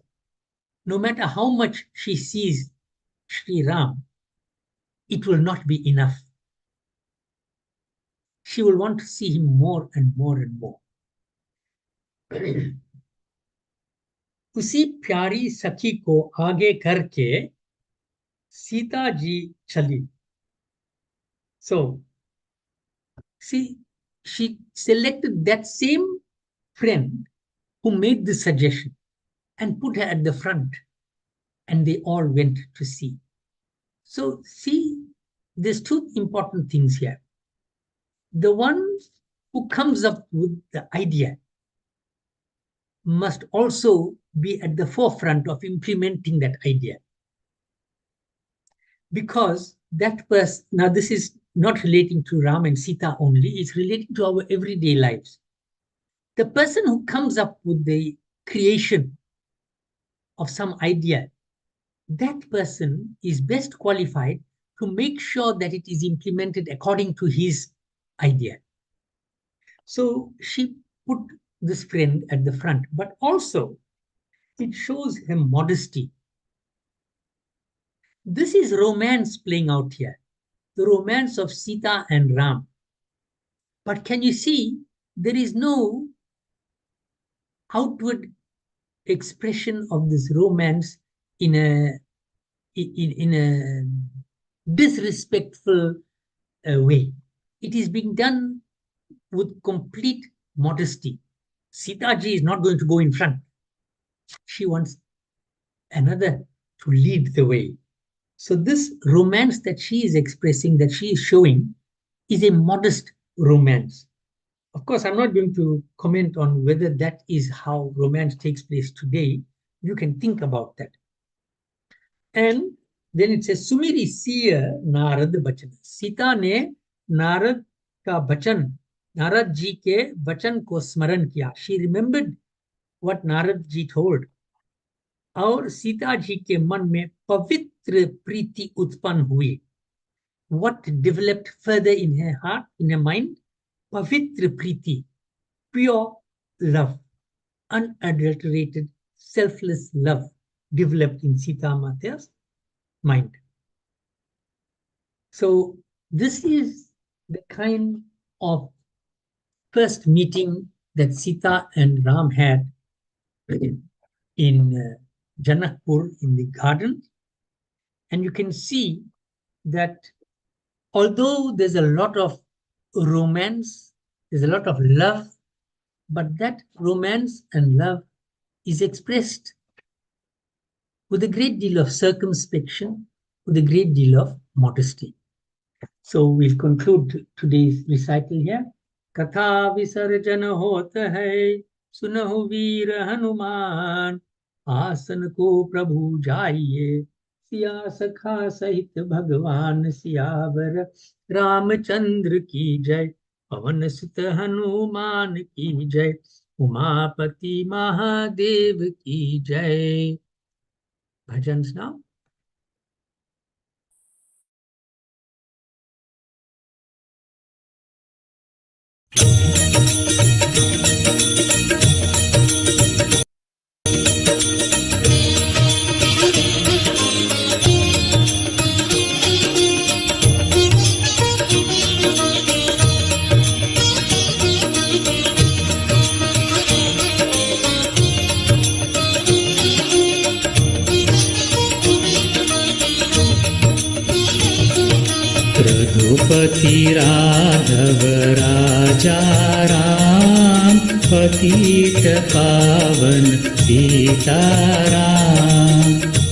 no matter how much she sees Sri Ram, it will not be enough. She will want to see him more and more and more. उसी प्यारी सखी को आगे करके सीता जी चली. So, see, she selected that same friend who made the suggestion and put her at the front, and they all went to see. So, see, there's two important things here. The one who comes up with the idea must also be at the forefront of implementing that idea. Because that person, now this is not relating to Ram and Sita only, it's relating to our everyday lives. The person who comes up with the creation of some idea, that person is best qualified to make sure that it is implemented according to his idea. So she put this friend at the front, but also it shows her modesty. This is romance playing out here, the romance of Sita and Ram. But can you see, there is no outward expression of this romance in a disrespectful way. It is being done with complete modesty. Sita ji is not going to go in front. She wants another to lead the way. So this romance that she is expressing, that she is showing, is a modest romance. Of course, I'm not going to comment on whether that is how romance takes place today. You can think about that. And then it says, Sumiri siya Narad Bachan. Sita ne Narad ka bachan, Narad ji ke bachan ko smaran kiya. She remembered what Narad ji told. और सीता जी के मन में पवित्र प्रीति उत्पन्न हुई. What developed further in her heart, in her mind? Pavitra Priti, pure love, unadulterated, selfless love developed in Sita Mata's mind. So this is the kind of first meeting that Sita and Ram had in Janakpur in the garden. And you can see that although there's a lot of romance, there's a lot of love, but that romance and love is expressed with a great deal of circumspection, with a great deal of modesty. So we'll conclude today's recital here. Katha visarjana hota hai, sunahu veer hanuman, आसन को प्रभु जाइए, सिया सखा सहित भगवान सियावर रामचंद्र की जय, पवन सुत हनुमान की जय, उमापति महादेव की जय. Bhajans now. रघुपति राघव राजा राम, पतित पावन सीताराम.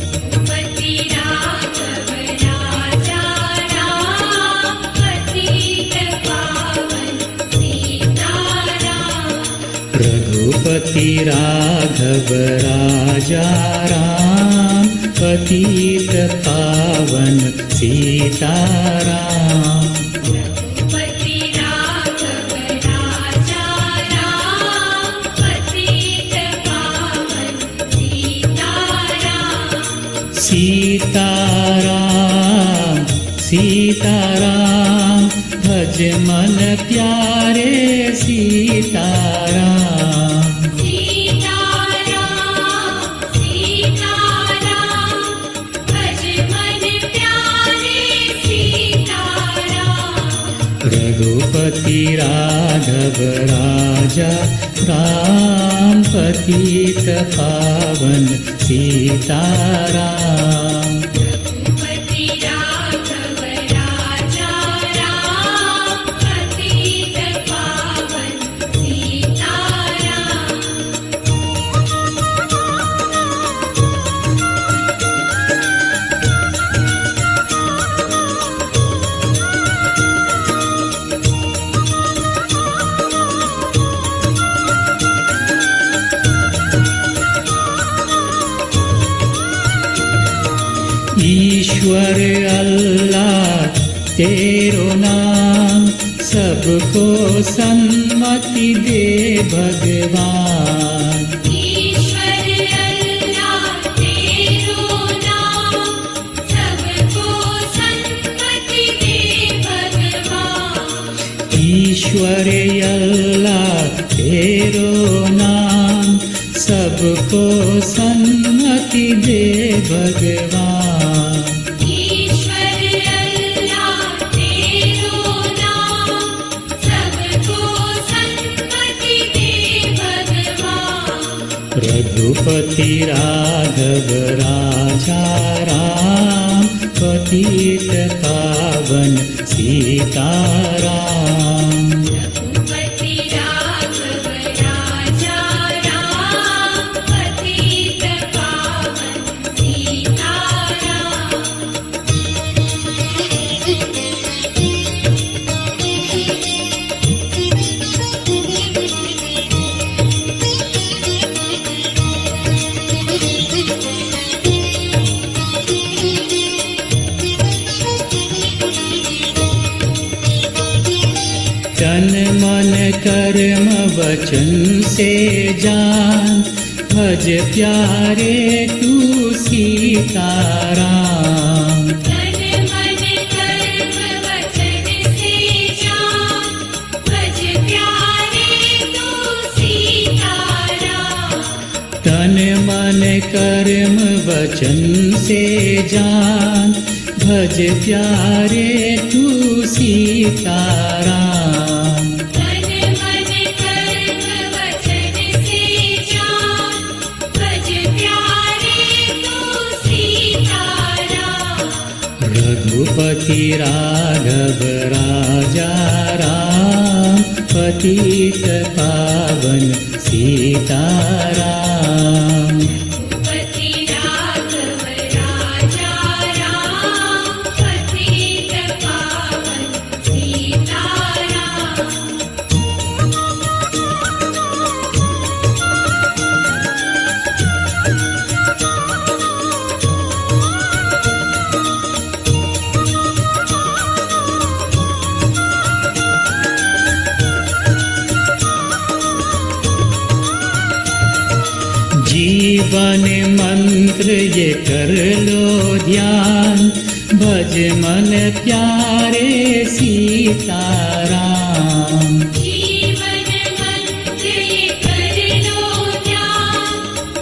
रघुपति राघव राजा राम, पतित पावन सीताराम. रघुपति राघव राजा राम, पतित पावन सीताराम. रघुपति राघव राजा राम, पतित पावन सीताराम. सीताराम सीताराम भज मन प्यारे सीताराम। सीताराम सीताराम भज मन प्यारे सीताराम। रघुपति राघव राजा राम पतित पावन सीताराम। रघुपति राघव राजा राम पतित पावन सीताराम। ईश्वर अल्लाह तेरो नाम सबको सन्मति दे भगवान। ईश्वर अल्लाह तेरो नाम सबको सन्मति दे भगवान। ईश्वर अल्लाह तेरो नाम सबको सन्मति दे भगवान। ईश्वर अल्लाह तेरो नाम सबको सन्मति दे भगवान। रघुपति राघव राजा राम पतित पावन सीताराम। रघुपति राघव राजा राम पतित पावन सीताराम। तन मन कर्म वचन से जान भज प्यारे तू सीताराम। तन मन कर्म वचन से जान भज प्यारे तू सीताराम। तन मन कर्म वचन से जान भज प्यारे तू सीताराम। तन मन कर्म वचन से जान भज प्यारे तू सीताराम। रघुपति राघव राजा राम पतित पावन सीताराम। रघुपति राघव राजा राम पतित पावन सीताराम। जीवन मंत्र ये कर लो ध्यान भज मन प्यारे सीताराम। जीवन मंत्र ये कर लो ध्यान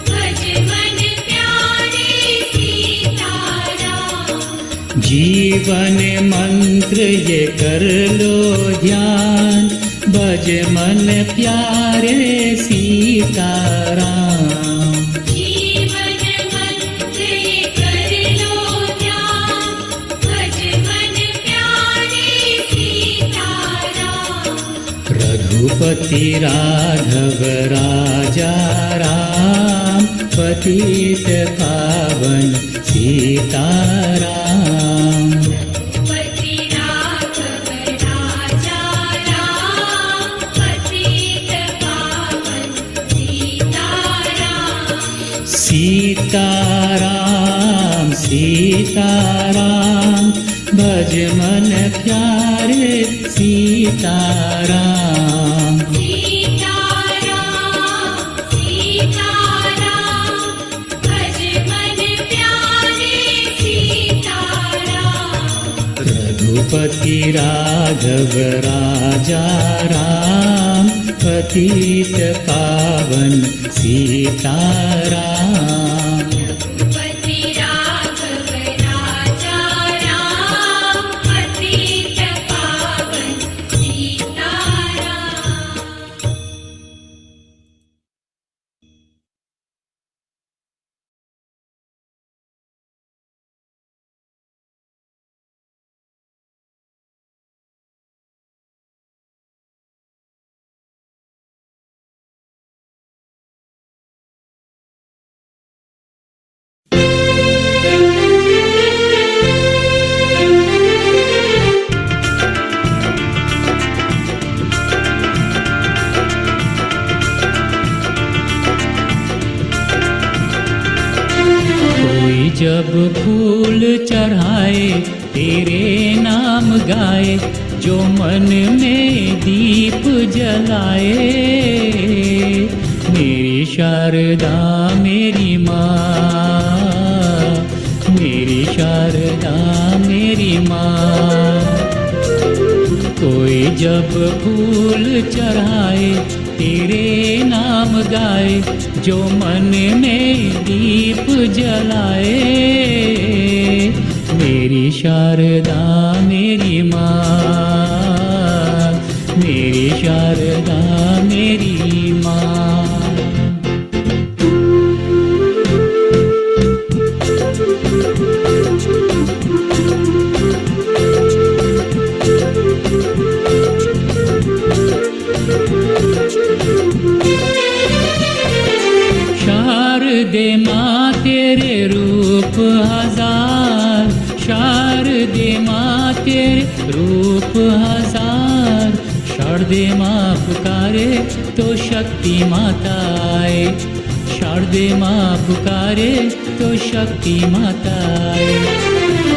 भज मन प्यारे सीताराम। जीवन मंत्र ये कर लो ध्यान भज मन प्यारे सीताराम। जीवन मंत्र ये कर लो ध्यान भज मन प्यारे सीताराम। रघुपति राघव राजा राम पतित पावन सीताराम। रघुपति राघव राजा राम पतित पावन सीताराम। सीताराम सीताराम भज मन प्यारे सीताराम। सीताराम सीताराम भज मन प्यारे राघव राजा राम पतित पावन सीताराम। रघुपति राघव राजा राम पतित पावन सीताराम। कोई जब फूल चढ़ाए तेरे नाम गाए, जो मन में दीप जलाए। मेरी शारदा मेरी माँ, मेरी शारदा मेरी माँ। कोई जब फूल चढ़ाए तेरे नाम गाए, जो मन में दीप जलाए। मेरी शारदा मेरी माँ, मेरी शारदा मेरी माँ। शारदे माँ तेरे रूप हजार, शारदे माँ तेरे रूप हजार। शारदे माँ पुकारे तो शक्ति माता आए, शारदे माँ पुकारे तो शक्ति माता आए।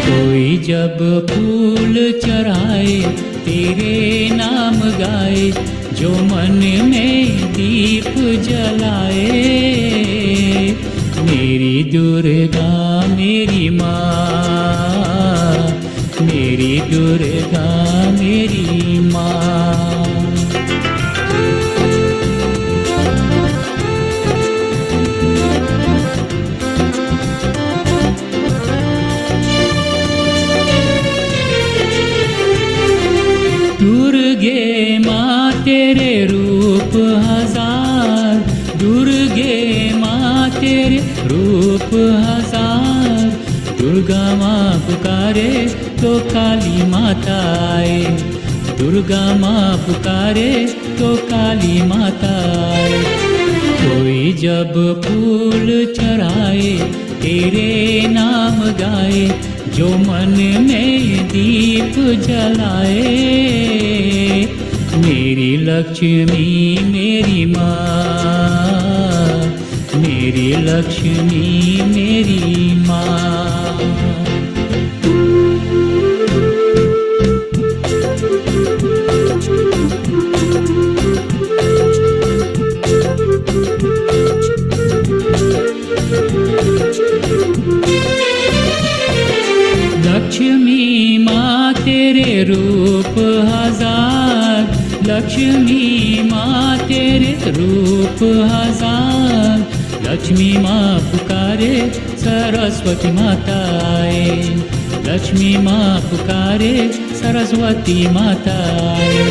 कोई जब फूल चढ़ाए तेरे नाम गाए, जो मन में दीप जलाए। मेरी दुर्गा मेरी माँ, मेरी दुर्गा मेरी माँ। दुर्गे माँ तेरे रूप हजार, दुर्गे माँ तेरे रूप हजार। दुर्गा माँ पुकारे तो काली माता आए, दुर्गा माँ पुकारे तो काली माता आए। कोई जब फूल चढ़ाए तेरे नाम गाए, जो मन में दीप जलाए। मेरी लक्ष्मी मेरी माँ, मेरी लक्ष्मी मेरी माँ। लक्ष्मी माँ तेरे रूप हजार, लक्ष्मी माँ तेरे रूप हजार। लक्ष्मी माँ पुकारे सरस्वती माता आए, लक्ष्मी माँ पुकारे सरस्वती माता आए।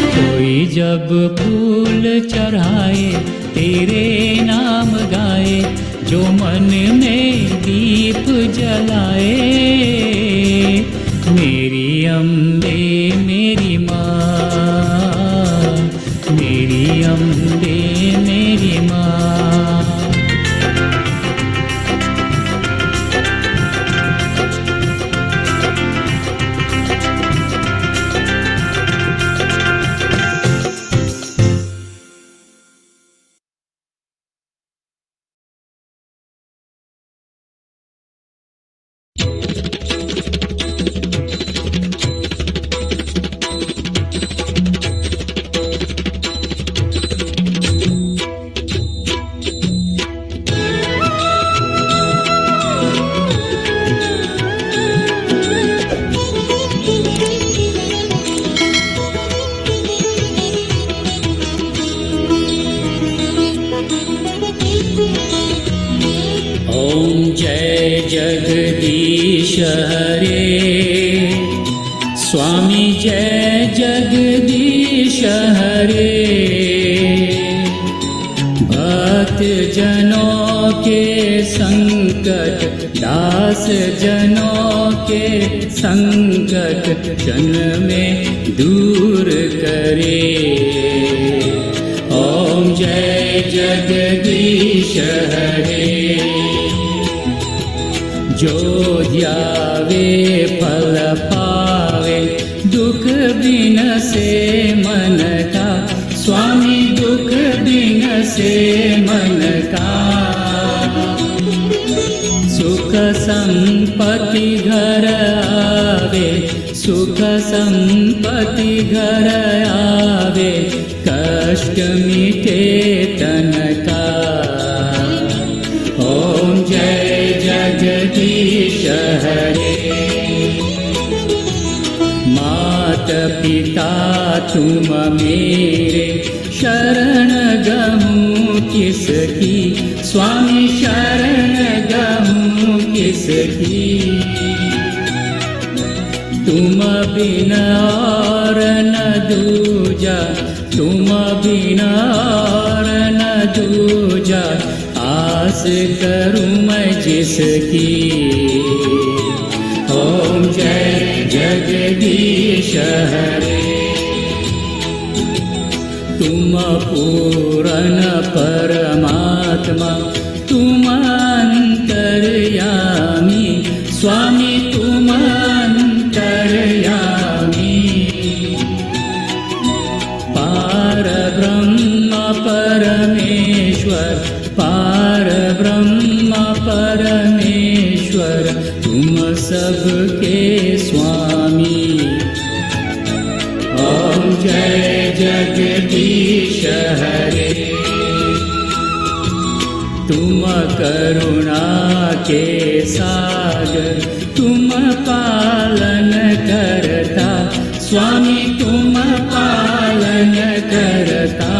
कोई जब फूल चढ़ाए तेरे नाम गाए, जो मन में दीप जलाए। मेरी अम्बे मेरी माँ, मेरी अम्बे मेरी माँ। हरे, स्वामी जय जगदीश हरे। भक्त जनों के संकट, दास जनों के संकट क्षण में दूर करे। ओम जय जगदीश हरे। जो ध्यावे फल पावे, दुख बिन से मन का, स्वामी दुख बिन से मन का। सुख संपत्ति घर आवे, सुख संपत्ति घर आवे, कष्ट मिटे तन का। ओम जय जगदीश हरे। मात पिता तुम मेरे, शरण गहूँ किसकी, स्वामी शरण गहूँ किसकी। तुम बिन और न दूजा, तुम बिन और न दूजा, आस करूं मैं जिसकी। ओम जय जगदीश हरे। तुम पूर्ण परमात्मा, तुम अंतर्यामी, स्वामी तुम अंतर्यामी। पार ब्रह्म परमेश्वर, पार ब्रह्म परमेश्वर, तुम सबके स्वामी। ओम जय जगदीश हरे। तुम करुणा के सागर, तुम पालन करता, स्वामी तुम पालन करता।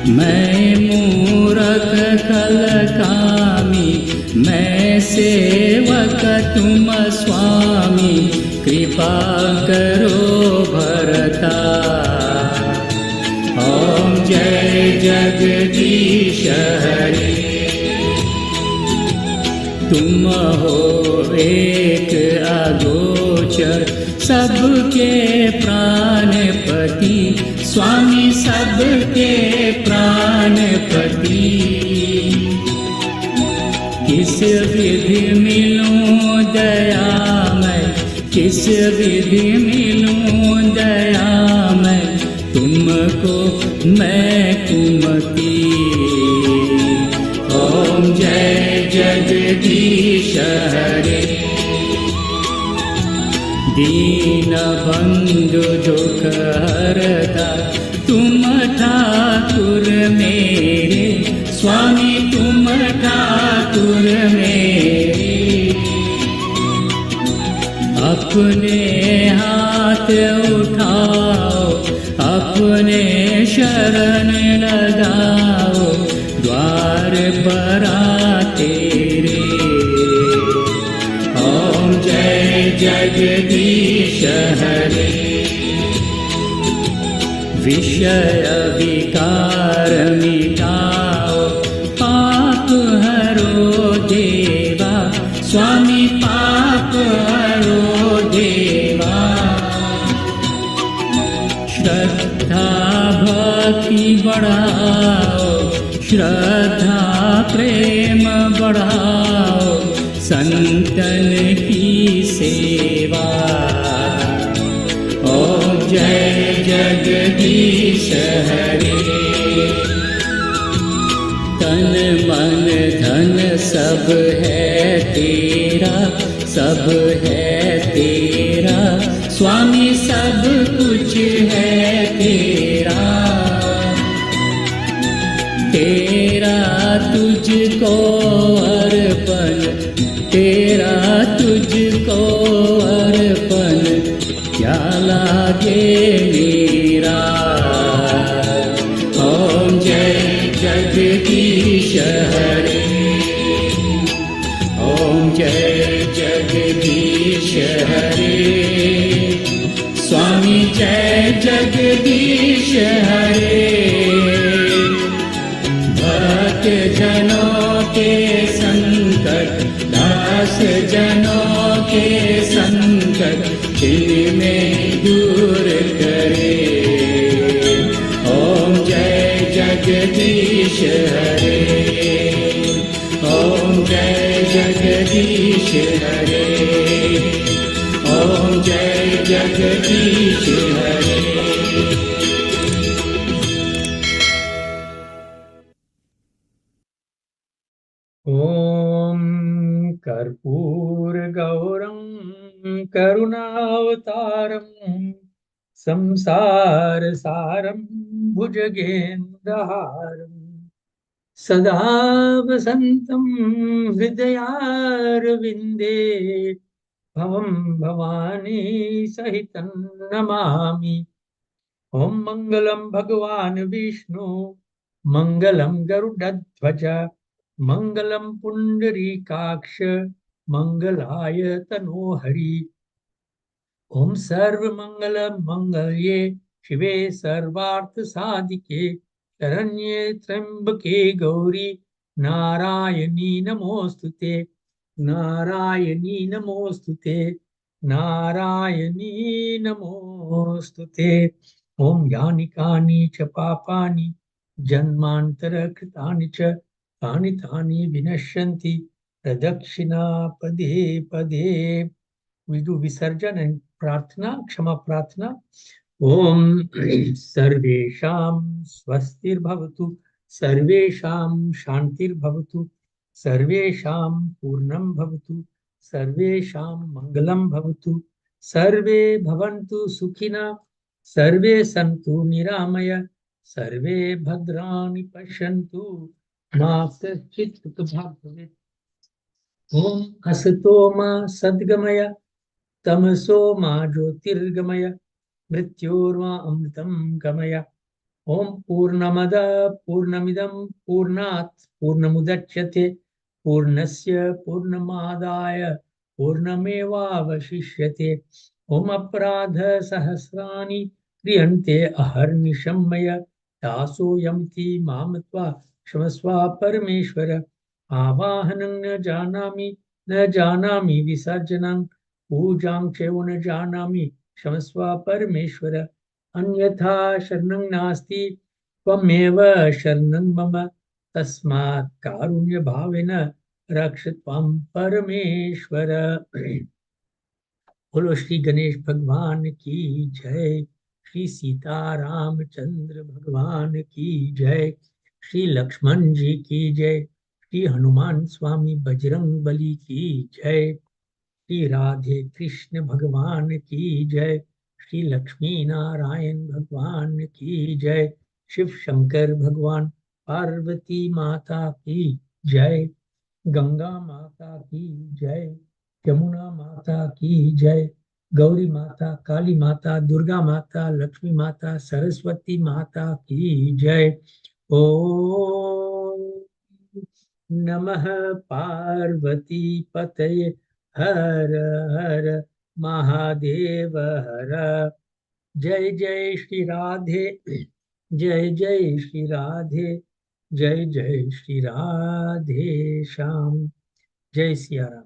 मैं मूरख कल कामी, मैं सेवक तुम स्वामी, कृपा करो भरता। ओम जय जगदीश हरे। तुम हो एक अगोचर, सबके प्राणपति, स्वामी सबके प्राणपति। किस विधि मिलूं दयामय, किस विधि मिलूं दयामय, तुमको मैं कुमति। ओम जय जगदीश हरे। दीन बंधु दुख हरता, तुम ठाकुर मेरे, स्वामी तुम ठाकुर मेरे। अपने हाथ उठाओ, अपने शरण लगाओ, द्वार बरा तेरे। ओम जय जगदीश हरे। विषय विकार मिटाओ, पाप हरो देवा, स्वामी पाप हरो देवा। श्रद्धा भक्ति बढ़ाओ, श्रद्धा प्रेम बढ़ाओ, संतन की सेवा। ओम जय जगदीश हरे। तन मन धन सब है तेरा, सब है तेरा, स्वामी सब कुछ है तेरा। तेरा तुझको अर्पण, तेरा तुझको अर्पण, क्या लागे मेरा। ओम जय जगदीश हरे। ओम जय स्वामी जय जगदीश हरे। भक्त जनों के संकट, दास जनों के संकट क्षण में दूर करे। ओम जय जगदीश हरे। ओम जय जगदीश हरे। ओम जय जगदीश हरे। ॐ कर्पूर गौरं करुणावतारं संसार सारं भुजगेन्द्रहारं सदा वसन्तं हृदयारविन्दे भवं भवानी सहितं नमामि। ॐ मङ्गलं भगवान् विष्णु मङ्गलं गरुडध्वज मङ्गलं पुण्डरीकाक्ष मङ्गलाय तनोहरि। ॐ सर्वमङ्गलमङ्गल्ये शिवे सर्वार्थसाधिके शरण्ये त्र्यम्बके गौरी नारायणी नमोऽस्तुते। नारायणी नमोऽस्तुते। नारायणी नमोऽस्तुते। ॐ यानि कानि च पापानि जन्मान्तरकृतानि च तानि तानि विनश्यन्ति प्रदक्षिणा पदे पदे। We do विसर्जन and प्रार्थना, क्षमा प्रार्थना। ओम सर्वेषां स्वस्तिर्भवतु, सर्वेषां शान्तिर्भवतु, सर्वेषां पूर्णं भवतु, सर्वेषां मङ्गलं भवतु, सर्वे भवन्तु सुखिनः, सर्वे सन्तु निरामय, सर्वे भद्राणि पश्यन्तु मा कश्चित् दुःखभाग् भवेत्। ओम असतो मा सद्गमय तमसो मा ज्योतिर्गमय मृत्योर्मा अमृतं गमय। ओम पूर्णमद पूर्णमिदं पूर्णात् पूर्णमुदच्यते पूर्णस्य पूर्णमादाय पूर्णमेवावशिष्यते। ओम अपराध सहस्राणि क्रियन्ते अहर्निशं मया दासो यमति मां त्वा क्षमस्व परमेश्वर। आवाहनं न जानामि विसर्जनं पूजां चैव न जानामि क्षमस्व परमेश्वर। अन्यथा शरणं नास्ति त्वमेव शरणं मम तस्मात् कारुण्यभावेन रक्ष त्वां परमेश्वर। बोलो श्री गणेश भगवान की जय, श्री सीतारामचंद्र भगवान की जय, श्री लक्ष्मण जी की जय, श्री हनुमान स्वामी बजरंग बली की जय, श्री राधे कृष्ण भगवान की जय, श्री लक्ष्मी नारायण भगवान की जय, शिव शंकर भगवान पार्वती माता की जय, गंगा माता की जय, यमुना माता की जय, गौरी माता, काली माता, दुर्गा माता, लक्ष्मी माता, सरस्वती माता की जय। ओम नमः पार्वती पतये हर हर महादेव हर। जय जय श्री राधे, जय जय श्री राधे, जय जय श्री राधे श्याम। जय सिया राम।